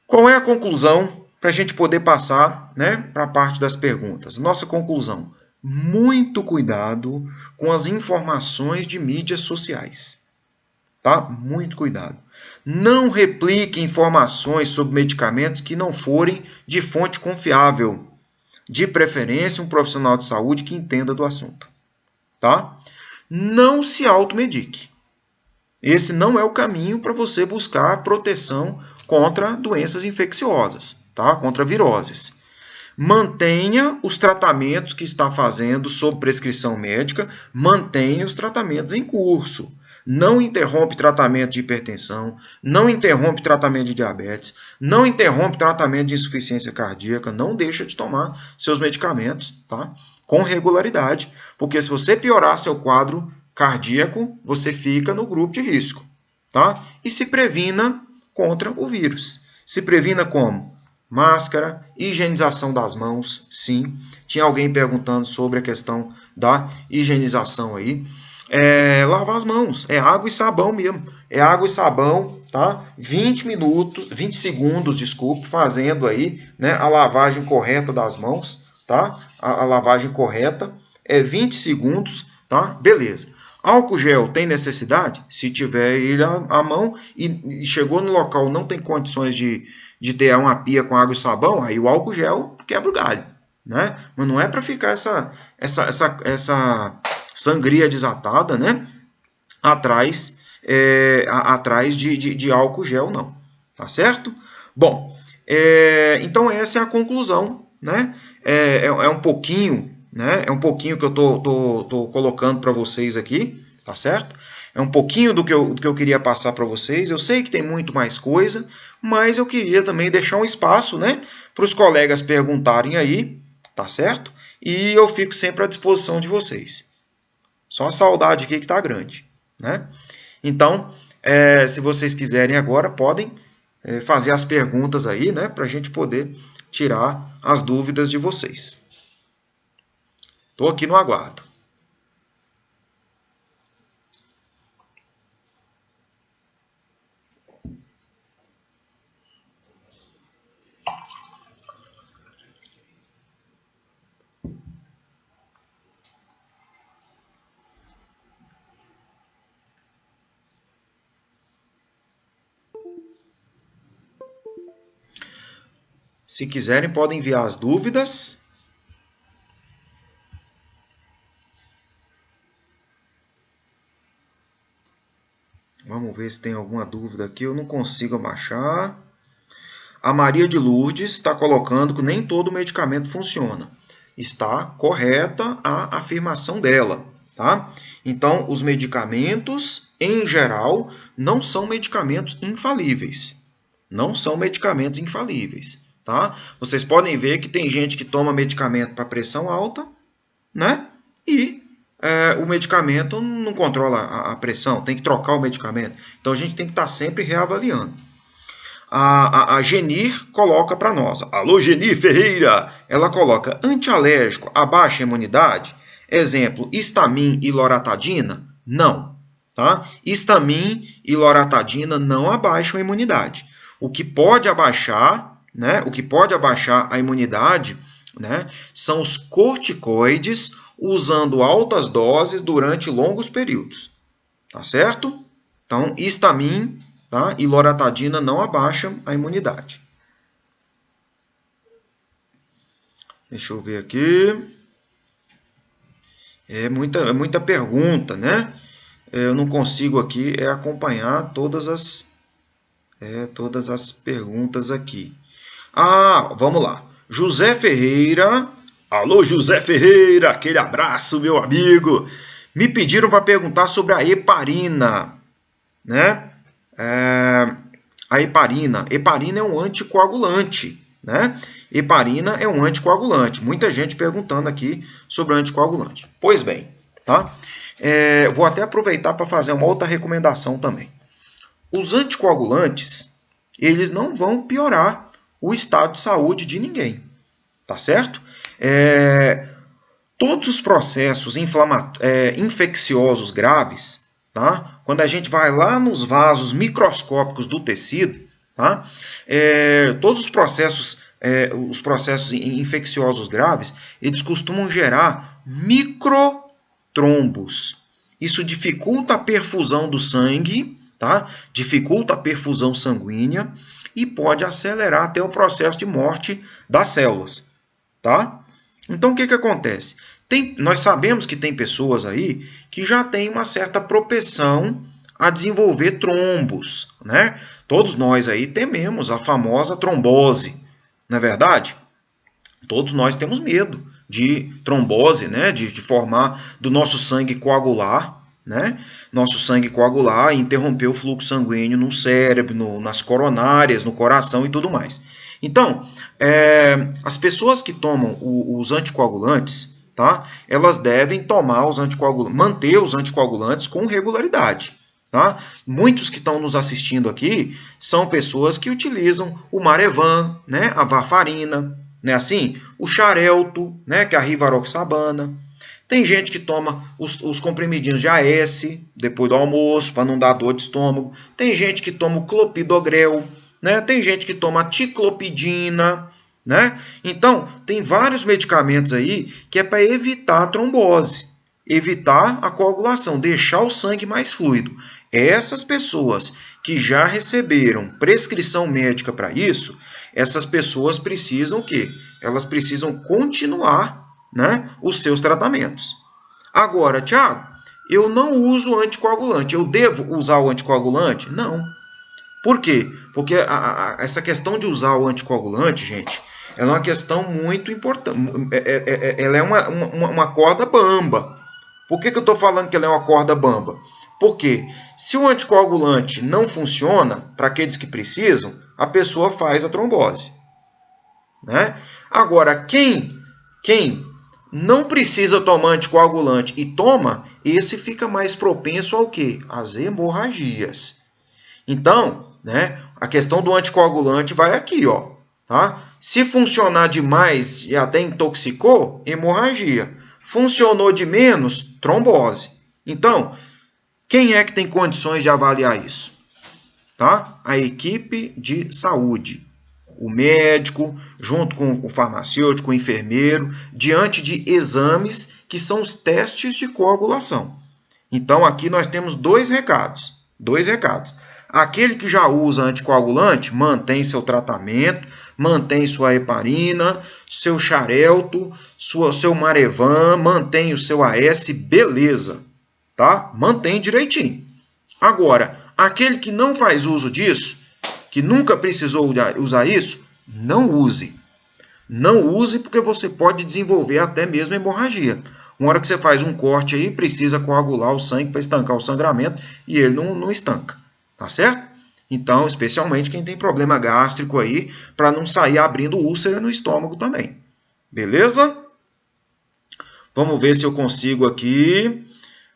qual é a conclusão para a gente poder passar, né, para a parte das perguntas? Nossa conclusão: muito cuidado com as informações de mídias sociais. Tá? Muito cuidado. Não replique informações sobre medicamentos que não forem de fonte confiável. De preferência, um profissional de saúde que entenda do assunto. Tá? Não se automedique. Esse não é o caminho para você buscar proteção contra doenças infecciosas, tá? Contra viroses. Mantenha os tratamentos que está fazendo sob prescrição médica, mantenha os tratamentos em curso. Não interrompe tratamento de hipertensão, não interrompe tratamento de diabetes, não interrompe tratamento de insuficiência cardíaca, não deixa de tomar seus medicamentos, tá? Com regularidade, porque se você piorar seu quadro cardíaco, você fica no grupo de risco, tá? E se previna contra o vírus. Se previna como? Máscara, higienização das mãos, sim. Tinha alguém perguntando sobre a questão da higienização aí. Lavar as mãos, é água e sabão mesmo. É água e sabão, tá? 20 segundos, desculpe, fazendo aí, né, a lavagem correta das mãos, tá? A lavagem correta é 20 segundos, tá? Beleza. Álcool gel tem necessidade? Se tiver ele à mão e chegou no local, não tem condições de ter uma pia com água e sabão, aí o álcool gel quebra o galho, né? Mas não é para ficar essa sangria desatada, né? Atrás de álcool gel, não. Tá certo? Bom, então essa é a conclusão, né? É um pouquinho, né? É um pouquinho que eu tô colocando para vocês aqui, tá certo? É um pouquinho do que eu queria passar para vocês. Eu sei que tem muito mais coisa, mas eu queria também deixar um espaço, né, para os colegas perguntarem aí, tá certo? E eu fico sempre à disposição de vocês. Só a saudade aqui que está grande, né? Então, se vocês quiserem agora, podem fazer as perguntas aí, né, para a gente poder tirar as dúvidas de vocês. Estou aqui no aguardo. Se quiserem, podem enviar as dúvidas. Vamos ver se tem alguma dúvida aqui. Eu não consigo baixar. A Maria de Lourdes está colocando que nem todo medicamento funciona. Está correta a afirmação dela, tá? Então, os medicamentos, em geral, não são medicamentos infalíveis. Não são medicamentos infalíveis, tá? Vocês podem ver que tem gente que toma medicamento para pressão alta, né? E o medicamento não controla a pressão, tem que trocar o medicamento. Então, a gente tem que estar sempre reavaliando. A Genir coloca para nós. Alô, Genir Ferreira! Ela coloca antialérgico abaixa a imunidade? Exemplo, Histamin e loratadina? Não. Tá? Histamin e loratadina não abaixam a imunidade. O que pode abaixar, né, a imunidade, né, são os corticoides usando altas doses durante longos períodos. Tá certo? Então, Histamin, tá, e loratadina não abaixam a imunidade. Deixa eu ver aqui. É muita pergunta, né? Eu não consigo aqui acompanhar todas as perguntas aqui. Vamos lá. José Ferreira. Alô, José Ferreira, aquele abraço, meu amigo. Me pediram para perguntar sobre a heparina, né? A heparina. Heparina é um anticoagulante, né? Heparina é um anticoagulante. Muita gente perguntando aqui sobre o anticoagulante. Pois bem, tá? Vou até aproveitar para fazer uma outra recomendação também. Os anticoagulantes, eles não vão piorar o estado de saúde de ninguém, tá certo? Todos os processos infecciosos graves, tá? Quando a gente vai lá nos vasos microscópicos do tecido, tá? Todos os processos infecciosos graves, eles costumam gerar microtrombos. Isso dificulta a perfusão do sangue, tá? Dificulta a perfusão sanguínea e pode acelerar até o processo de morte das células, tá? Então, o que acontece? Nós sabemos que tem pessoas aí que já têm uma certa propensão a desenvolver trombos, né? Todos nós aí tememos a famosa trombose, não é verdade? Todos nós temos medo de trombose, né? De formar do nosso sangue coagular, né? Nosso sangue coagular e interromper o fluxo sanguíneo no cérebro, nas coronárias, no coração e tudo mais. Então, as pessoas que tomam os anticoagulantes, tá? Elas devem manter os anticoagulantes com regularidade. Tá? Muitos que estão nos assistindo aqui são pessoas que utilizam o Marevan, né? A varfarina, né? Assim, o Xarelto, né? Que é a rivaroxabana. Tem gente que toma os comprimidinhos de AS depois do almoço para não dar dor de estômago. Tem gente que toma o clopidogrel, né? Tem gente que toma a ticlopidina, né? Então, tem vários medicamentos aí que é para evitar a trombose, evitar a coagulação, deixar o sangue mais fluido. Essas pessoas que já receberam prescrição médica para isso, essas pessoas precisam o quê? Elas precisam continuar, né, os seus tratamentos. Agora, Tiago, eu não uso anticoagulante. Eu devo usar o anticoagulante? Não. Por quê? Porque essa questão de usar o anticoagulante, gente, ela é uma questão muito importante. Ela é uma corda bamba. Por que eu estou falando que ela é uma corda bamba? Porque se o anticoagulante não funciona para aqueles que precisam, a pessoa faz a trombose, né? Agora, quem não precisa tomar anticoagulante e toma, esse fica mais propenso ao quê? Às hemorragias. Então, né, a questão do anticoagulante vai aqui, ó, tá? Se funcionar demais e até intoxicou, hemorragia. Funcionou de menos, trombose. Então, quem é que tem condições de avaliar isso? Tá? A equipe de saúde. O médico, junto com o farmacêutico, o enfermeiro, diante de exames que são os testes de coagulação. Então, aqui nós temos dois recados. Aquele que já usa anticoagulante, mantém seu tratamento, mantém sua heparina, seu Xarelto, seu Marevan, mantém o seu AS, beleza, tá? Mantém direitinho. Agora, aquele que não faz uso disso, que nunca precisou usar isso, não use. Não use porque você pode desenvolver até mesmo hemorragia. Uma hora que você faz um corte aí, precisa coagular o sangue para estancar o sangramento e ele não estanca. Tá certo? Então, especialmente quem tem problema gástrico aí, para não sair abrindo úlcera no estômago também. Beleza? Vamos ver se eu consigo aqui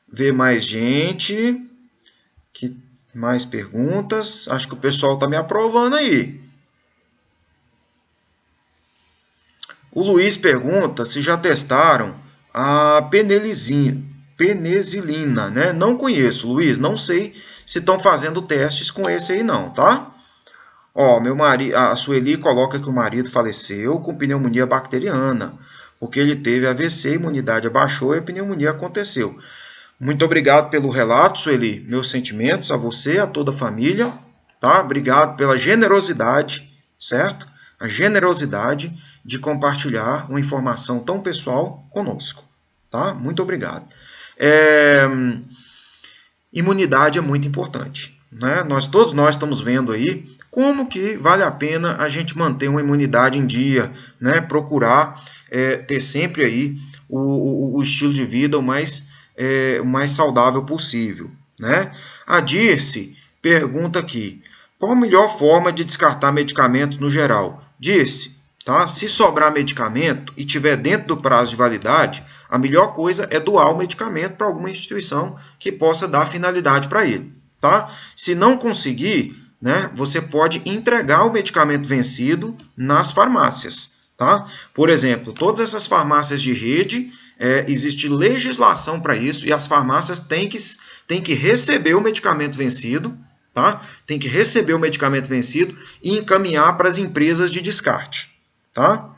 ver mais gente. Mais perguntas. Acho que o pessoal está me aprovando aí. O Luiz pergunta se já testaram a penicilina, né? Não conheço, Luiz, não sei se estão fazendo testes com esse aí não, tá? Ó, a Sueli coloca que o marido faleceu com pneumonia bacteriana, porque ele teve AVC, a imunidade abaixou e a pneumonia aconteceu. Muito obrigado pelo relato, Sueli. Meus sentimentos a você, a toda a família, tá? Obrigado pela generosidade, certo? a generosidade de compartilhar uma informação tão pessoal conosco. Tá? Muito obrigado. Imunidade é muito importante, né? Todos nós estamos vendo aí como que vale a pena a gente manter uma imunidade em dia, né? Procurar ter sempre aí o estilo de vida o mais saudável possível, né? A Dirce pergunta aqui, qual a melhor forma de descartar medicamentos no geral? Dirce, tá? Se sobrar medicamento e tiver dentro do prazo de validade, a melhor coisa é doar o medicamento para alguma instituição que possa dar finalidade para ele. Tá? Se não conseguir, né, você pode entregar o medicamento vencido nas farmácias. Tá? Por exemplo, todas essas farmácias de rede, existe legislação para isso e as farmácias têm que receber o medicamento vencido, tá? Tem que receber o medicamento vencido e encaminhar para as empresas de descarte. Tá?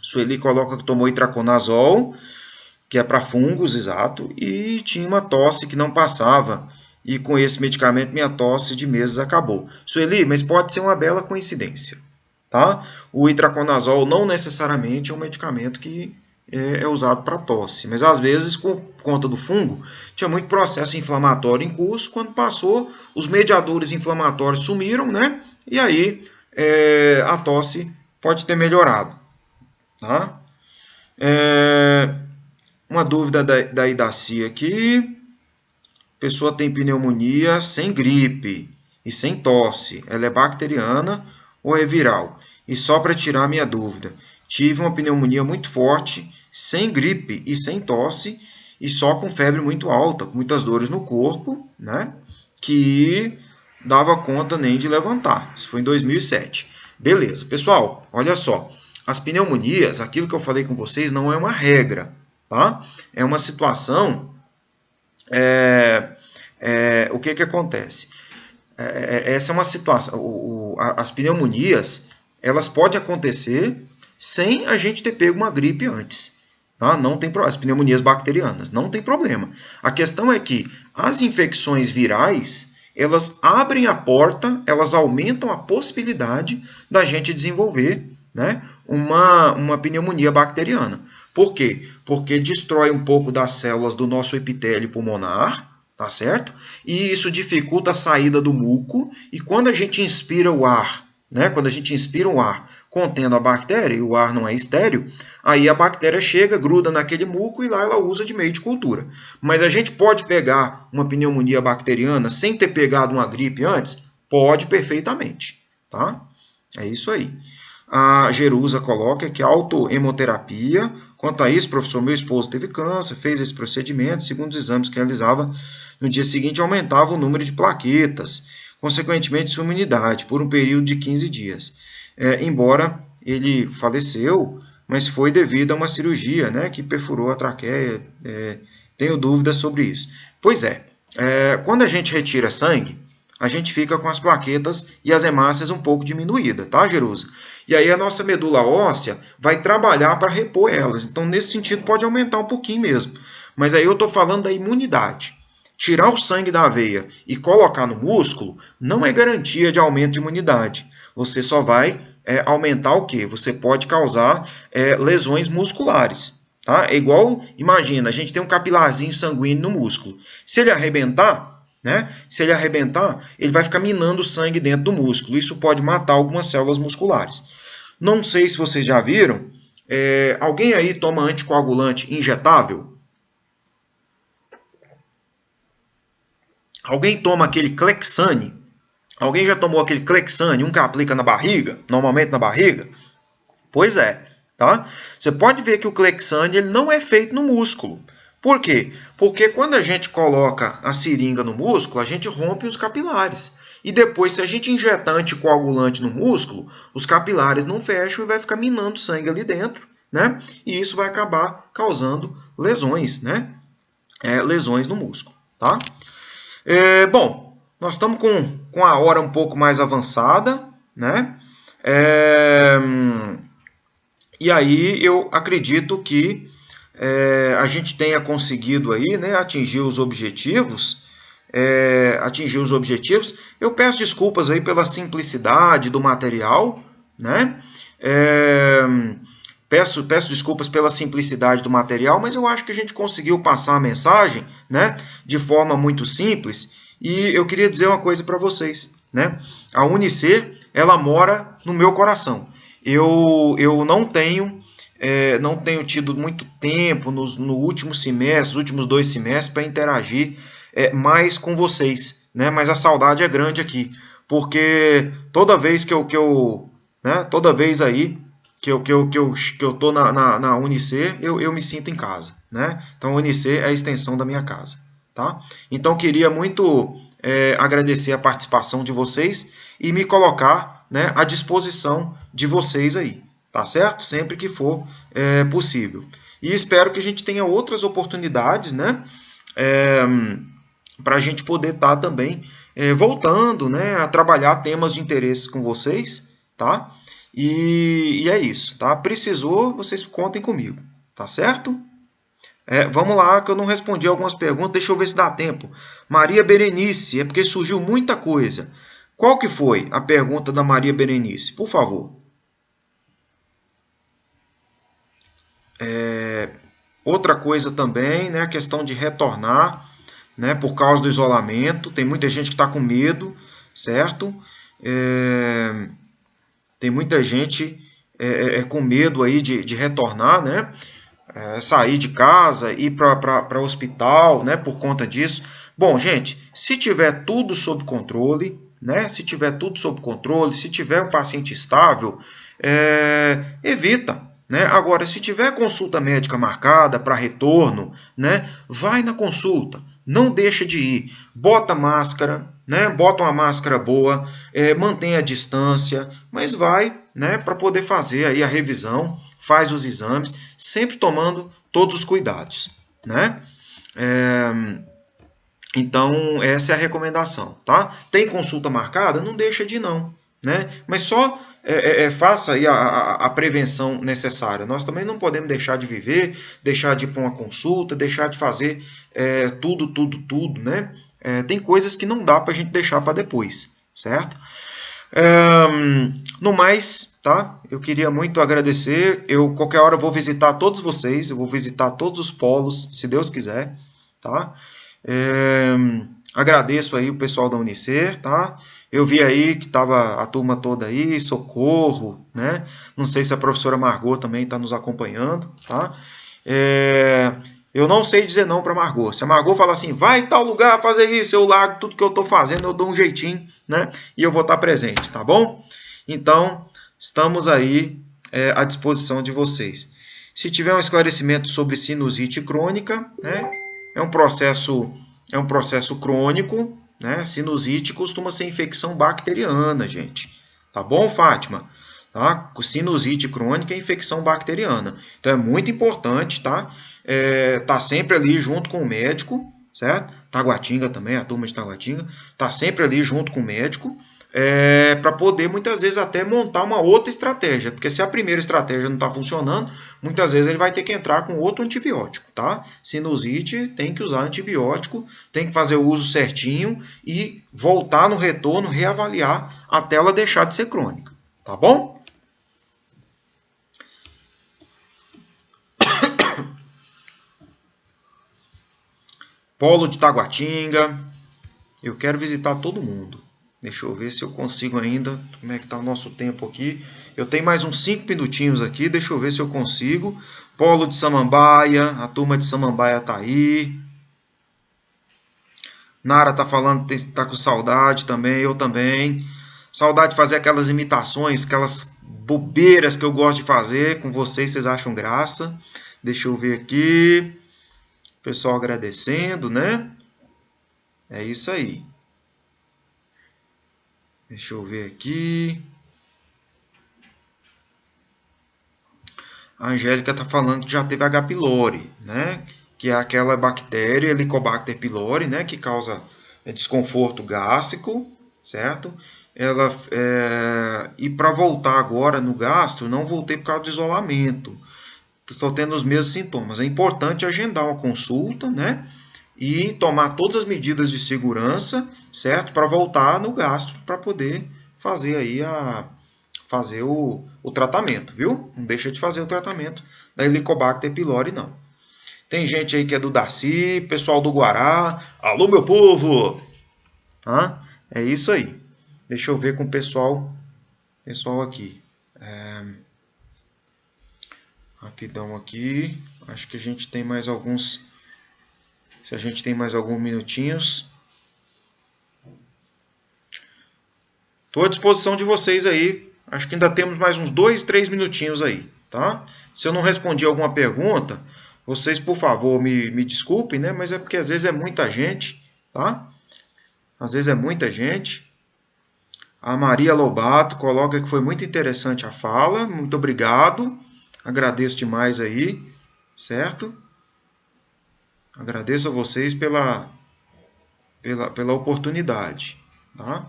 Sueli coloca que tomou itraconazol, que é para fungos, exato, e tinha uma tosse que não passava. E com esse medicamento minha tosse de meses acabou. Sueli, mas pode ser uma bela coincidência. Tá? O itraconazol não necessariamente é um medicamento que é usado para tosse, mas às vezes, por conta do fungo, tinha muito processo inflamatório em curso. Quando passou, os mediadores inflamatórios sumiram, né? E aí a tosse pode ter melhorado. Tá? Uma dúvida da Idaci aqui. A pessoa tem pneumonia sem gripe e sem tosse. Ela é bacteriana ou é viral? E só para tirar minha dúvida, tive uma pneumonia muito forte, sem gripe e sem tosse, e só com febre muito alta, com muitas dores no corpo, né? Que dava conta nem de levantar. Isso foi em 2007. Beleza. Pessoal, olha só. As pneumonias, aquilo que eu falei com vocês, não é uma regra, tá? É uma situação... o que acontece? Essa é uma situação... As pneumonias, elas podem acontecer sem a gente ter pego uma gripe antes. Tá? Não tem as pneumonias bacterianas, não tem problema. A questão é que as infecções virais... elas abrem a porta, elas aumentam a possibilidade da gente desenvolver, né, uma pneumonia bacteriana. Por quê? Porque destrói um pouco das células do nosso epitélio pulmonar, tá certo? E isso dificulta a saída do muco, e quando a gente inspira o ar, né, quando a gente inspira o ar contendo a bactéria, e o ar não é estéril, aí a bactéria chega, gruda naquele muco e lá ela usa de meio de cultura. Mas a gente pode pegar uma pneumonia bacteriana sem ter pegado uma gripe antes? Pode perfeitamente, tá? É isso aí. A Jerusa coloca que autohemoterapia. Quanto a isso, professor, meu esposo teve câncer, fez esse procedimento, segundo os exames que realizava, no dia seguinte aumentava o número de plaquetas, consequentemente sua imunidade, por um período de 15 dias. Embora ele faleceu, mas foi devido a uma cirurgia, né, que perfurou a traqueia. Tenho dúvidas sobre isso. Pois quando a gente retira sangue, a gente fica com as plaquetas e as hemácias um pouco diminuídas, tá, Jerusa? E aí a nossa medula óssea vai trabalhar para repor elas. Então, nesse sentido, pode aumentar um pouquinho mesmo. Mas aí eu estou falando da imunidade. Tirar o sangue da veia e colocar no músculo não é garantia de aumento de imunidade. Você só vai aumentar o quê? Você pode causar lesões musculares. Tá? É igual, imagina, a gente tem um capilarzinho sanguíneo no músculo. Se ele arrebentar, ele vai ficar minando o sangue dentro do músculo. Isso pode matar algumas células musculares. Não sei se vocês já viram. Alguém aí toma anticoagulante injetável? Alguém toma aquele Clexane? Alguém já tomou aquele Clexane, um que aplica na barriga? Normalmente na barriga? Pois é. Tá? Você pode ver que o Clexane ele não é feito no músculo. Por quê? Porque quando a gente coloca a seringa no músculo, a gente rompe os capilares. E depois, se a gente injetar anticoagulante no músculo, os capilares não fecham e vai ficar minando sangue ali dentro, né? E isso vai acabar causando lesões, né? Lesões no músculo, tá? Bom, nós estamos com a hora um pouco mais avançada, né? E aí eu acredito que a gente tenha conseguido aí, né, atingir os objetivos. Eu peço desculpas aí pela simplicidade do material, né? Peço desculpas pela simplicidade do material, mas eu acho que a gente conseguiu passar a mensagem, né, de forma muito simples. E eu queria dizer uma coisa para vocês, né? A Unicer, ela mora no meu coração. Eu não tenho tido muito tempo no último semestre, nos últimos 2 semestres, para interagir mais com vocês, né? Mas a saudade é grande aqui, porque toda vez toda vez aí que eu tô na Unicer, eu me sinto em casa, né? Então a Unicer é a extensão da minha casa, tá? Então queria muito agradecer a participação de vocês e me colocar, né, à disposição de vocês aí, tá certo? Sempre que for possível. E espero que a gente tenha outras oportunidades, né, para a gente poder estar também voltando, né, a trabalhar temas de interesse com vocês, tá? E é isso, tá? Precisou, vocês contem comigo, tá certo? Vamos lá, que eu não respondi algumas perguntas, deixa eu ver se dá tempo. Maria Berenice, é porque surgiu muita coisa. Qual que foi a pergunta da Maria Berenice? Por favor. Outra coisa também, né, a questão de retornar, né, por causa do isolamento. Tem muita gente que está com medo, certo? Tem muita gente com medo aí de retornar, né? Sair de casa, ir para o hospital, né? Por conta disso. Bom, gente, se tiver tudo sob controle, né? Se tiver tudo sob controle, se tiver um paciente estável, evita. Né? Agora, se tiver consulta médica marcada para retorno, né? Vai na consulta, não deixa de ir, bota máscara, né? Bota uma máscara boa, mantenha a distância, mas vai, né? Para poder fazer aí a revisão, faz os exames, sempre tomando todos os cuidados, né? Então, essa é a recomendação, tá? Tem consulta marcada? Não deixa de ir, não, né? Mas só faça aí a prevenção necessária. Nós também não podemos deixar de viver, deixar de ir para uma consulta, deixar de fazer tudo, né? Tem coisas que não dá para a gente deixar para depois, certo? No mais, tá? Eu queria muito agradecer. Eu qualquer hora vou visitar todos vocês, eu vou visitar todos os polos, se Deus quiser, tá? Agradeço aí o pessoal da Unicer, tá? Eu vi aí que estava a turma toda aí, Socorro, né? Não sei se a professora Margot também está nos acompanhando, tá? Eu não sei dizer não para Margot. Se a Margot falar assim, vai em tal lugar fazer isso, eu largo tudo que eu estou fazendo, eu dou um jeitinho, né? E eu vou estar presente, tá bom? Então, estamos aí à disposição de vocês. Se tiver um esclarecimento sobre sinusite crônica, né? É um processo crônico, né? Sinusite costuma ser infecção bacteriana, gente. Tá bom, Fátima? Tá? Sinusite crônica é infecção bacteriana. Então é muito importante, tá? Tá sempre ali junto com o médico, certo? Taguatinga também, a turma de Taguatinga, tá sempre ali junto com o médico, para poder muitas vezes até montar uma outra estratégia, porque se a primeira estratégia não está funcionando, muitas vezes ele vai ter que entrar com outro antibiótico, tá? Sinusite tem que usar antibiótico, tem que fazer o uso certinho e voltar no retorno, reavaliar até ela deixar de ser crônica, tá bom? Polo de Taguatinga, eu quero visitar todo mundo. Deixa eu ver se eu consigo ainda. Como é que está o nosso tempo aqui? Eu tenho mais uns 5 minutinhos aqui. Deixa eu ver se eu consigo. Polo de Samambaia. A turma de Samambaia está aí. Nara está falando que está com saudade também. Eu também. Saudade de fazer aquelas imitações, aquelas bobeiras que eu gosto de fazer com vocês. Vocês acham graça? Deixa eu ver aqui. Pessoal agradecendo, né? É isso aí. Deixa eu ver aqui. A Angélica está falando que já teve H. pylori, né? Que é aquela bactéria, Helicobacter pylori, né? Que causa desconforto gástrico, certo? E para voltar agora no gastro, não voltei por causa do isolamento. Estou tendo os mesmos sintomas. É importante agendar uma consulta, né? E tomar todas as medidas de segurança, certo? Para voltar no gastro, para poder fazer aí fazer o tratamento, viu? Não deixa de fazer o tratamento da Helicobacter pylori, não. Tem gente aí que é do Darcy, pessoal do Guará. Alô, meu povo! É isso aí. Deixa eu ver com o pessoal aqui. Rapidão aqui. Acho que a gente tem mais alguns... Se a gente tem mais alguns minutinhos. Estou à disposição de vocês aí. Acho que ainda temos mais uns 2, 3 minutinhos aí, tá? Se eu não respondi alguma pergunta, vocês, por favor, me desculpem, né? Mas é porque às vezes é muita gente, tá? Às vezes é muita gente. A Maria Lobato coloca que foi muito interessante a fala. Muito obrigado. Agradeço demais aí, certo? Agradeço a vocês pela oportunidade, tá?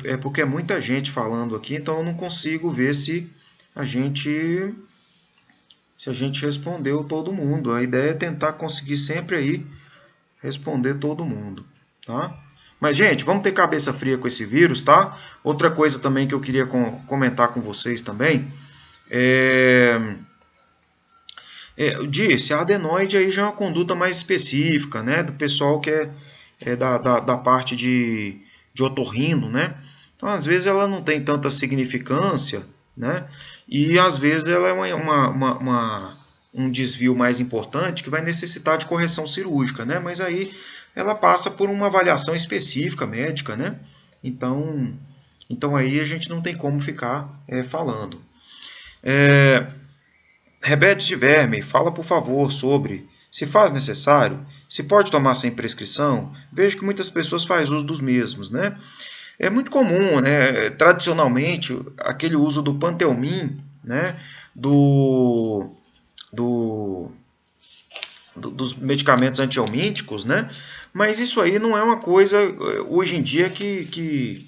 É porque é muita gente falando aqui, então eu não consigo ver se a gente respondeu todo mundo. A ideia é tentar conseguir sempre aí responder todo mundo, tá? Mas, gente, vamos ter cabeça fria com esse vírus, tá? Outra coisa também que eu queria comentar com vocês também eu disse, a adenoide aí já é uma conduta mais específica, né? Do pessoal que é da parte de otorrino, né? Então, às vezes, ela não tem tanta significância, né? E, às vezes, ela é um desvio mais importante que vai necessitar de correção cirúrgica, né? Mas aí ela passa por uma avaliação específica médica, né? Então aí a gente não tem como ficar falando. Rebetes de Verme, fala por favor sobre se faz necessário, se pode tomar sem prescrição. Vejo que muitas pessoas fazem uso dos mesmos, né? É muito comum, né? Tradicionalmente, aquele uso do Pantelmin, né? Dos medicamentos antihelmínticos, né? Mas isso aí não é uma coisa, hoje em dia, que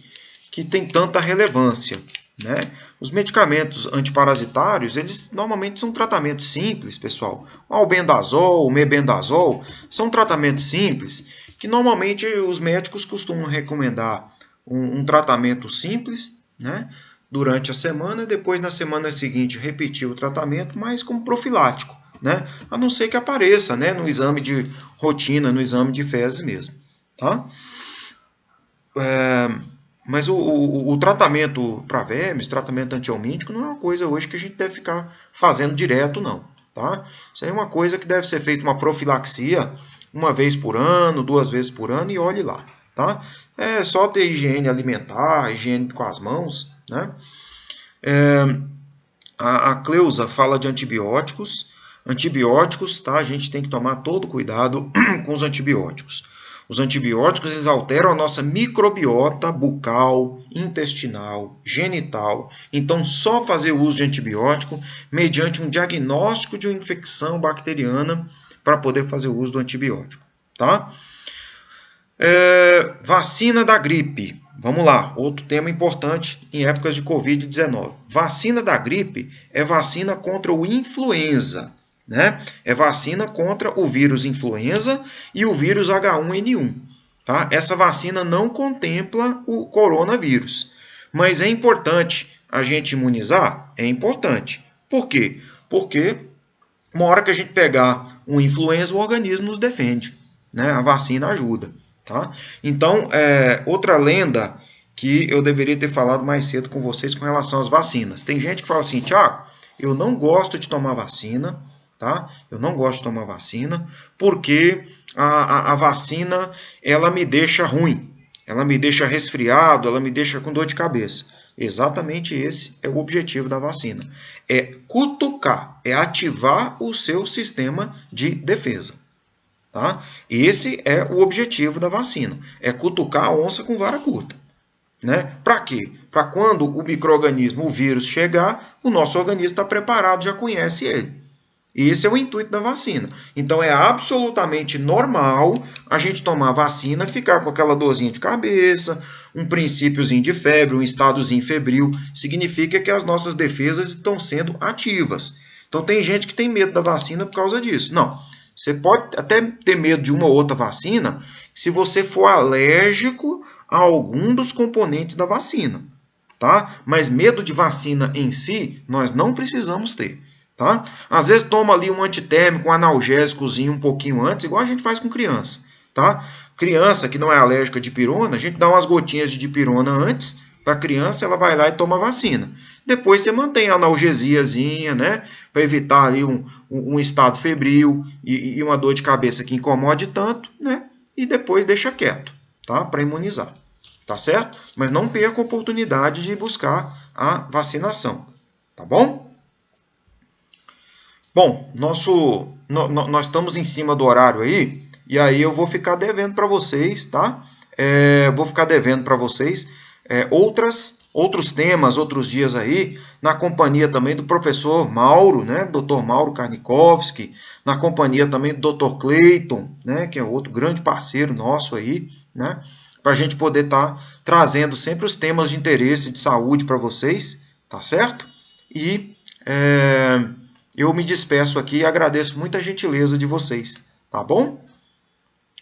tem tanta relevância, né? Os medicamentos antiparasitários, eles normalmente são tratamentos simples, pessoal. O albendazol, o mebendazol, são tratamentos simples que normalmente os médicos costumam recomendar um tratamento simples, né? Durante a semana, e depois na semana seguinte repetir o tratamento, mas como profilático, né? A não ser que apareça, né? No exame de rotina, no exame de fezes mesmo, tá? Mas o tratamento para vermes, tratamento antihelmíntico, não é uma coisa hoje que a gente deve ficar fazendo direto, não. Tá? Isso aí é uma coisa que deve ser feita uma profilaxia uma vez por ano, 2 vezes por ano e olhe lá. Tá? É só ter higiene alimentar, higiene com as mãos. Né? A Cleusa fala de antibióticos. Antibióticos, tá? A gente tem que tomar todo cuidado com os antibióticos. Os antibióticos eles alteram a nossa microbiota bucal, intestinal, genital. Então, só fazer uso de antibiótico mediante um diagnóstico de uma infecção bacteriana para poder fazer uso do antibiótico. Tá? Vacina da gripe. Vamos lá, outro tema importante em épocas de Covid-19. Vacina da gripe é vacina contra o influenza. Né? É vacina contra o vírus influenza e o vírus H1N1. Tá? Essa vacina não contempla o coronavírus. Mas é importante a gente imunizar? É importante. Por quê? Porque uma hora que a gente pegar um influenza, o organismo nos defende. Né? A vacina ajuda. Tá? Então, outra lenda que eu deveria ter falado mais cedo com vocês com relação às vacinas. Tem gente que fala assim, Thiago, eu não gosto de tomar vacina. Tá? Eu não gosto de tomar vacina porque a vacina ela me deixa ruim, ela me deixa resfriado, ela me deixa com dor de cabeça. Exatamente esse é o objetivo da vacina. É cutucar, é ativar o seu sistema de defesa. Tá? Esse é o objetivo da vacina, é cutucar a onça com vara curta. Né? Para quê? Para quando o micro-organismo, o vírus chegar, o nosso organismo está preparado, já conhece ele. Esse é o intuito da vacina. Então, é absolutamente normal a gente tomar vacina, ficar com aquela dorzinha de cabeça, um princípiozinho de febre, um estadozinho febril. Significa que as nossas defesas estão sendo ativas. Então, tem gente que tem medo da vacina por causa disso. Não. Você pode até ter medo de uma ou outra vacina, se você for alérgico a algum dos componentes da vacina, tá? Mas medo de vacina em si, nós não precisamos ter, tá? Às vezes toma ali um antitérmico, um analgésicozinho um pouquinho antes, igual a gente faz com criança, tá? Criança que não é alérgica de dipirona, a gente dá umas gotinhas de dipirona antes para a criança, ela vai lá e toma a vacina. Depois você mantém a analgesiazinha, né? Para evitar ali um estado febril e uma dor de cabeça que incomode tanto, né? E depois deixa quieto, tá? Para imunizar, tá certo? Mas não perca a oportunidade de buscar a vacinação, tá bom? Bom, nós estamos em cima do horário aí, e aí eu vou ficar devendo para vocês, tá? Vou ficar devendo para vocês outros temas, outros dias aí, na companhia também do professor Mauro, né? Dr. Mauro Karnikovski, na companhia também do Dr. Cleiton, né? Que é outro grande parceiro nosso aí, né? Para a gente poder estar trazendo sempre os temas de interesse de saúde para vocês, tá certo? E eu me despeço aqui e agradeço muito a gentileza de vocês, tá bom?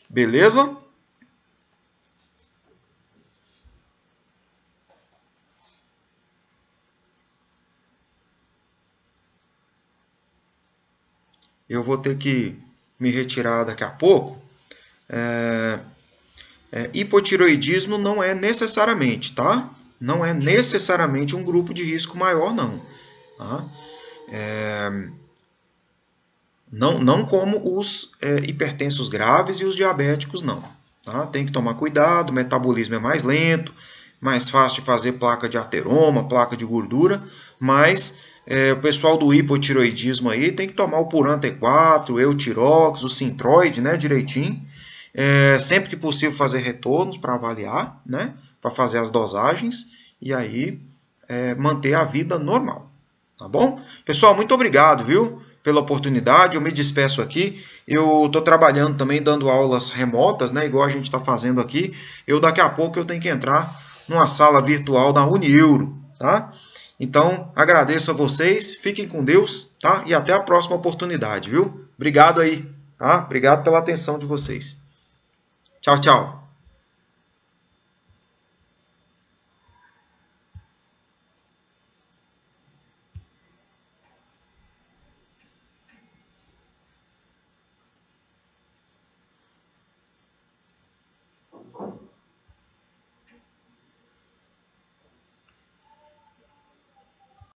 Beleza? Eu vou ter que me retirar daqui a pouco. Hipotireoidismo não é necessariamente, tá? Não é necessariamente um grupo de risco maior, não. Tá? Não como os hipertensos graves e os diabéticos, não. Tá? Tem que tomar cuidado, o metabolismo é mais lento, mais fácil de fazer placa de ateroma, placa de gordura, mas o pessoal do hipotireoidismo aí tem que tomar o Puran T4, o Eutirox, o Synthroid, né, direitinho. Sempre que possível fazer retornos para avaliar, né, para fazer as dosagens e aí manter a vida normal, tá bom? Pessoal, muito obrigado, viu, pela oportunidade. Eu me despeço aqui. Eu estou trabalhando também, dando aulas remotas, né, igual a gente está fazendo aqui. Daqui a pouco eu tenho que entrar numa sala virtual da Unieuro, tá? Então, agradeço a vocês, fiquem com Deus, tá? E até a próxima oportunidade, viu? Obrigado aí, tá? Obrigado pela atenção de vocês. Tchau, tchau.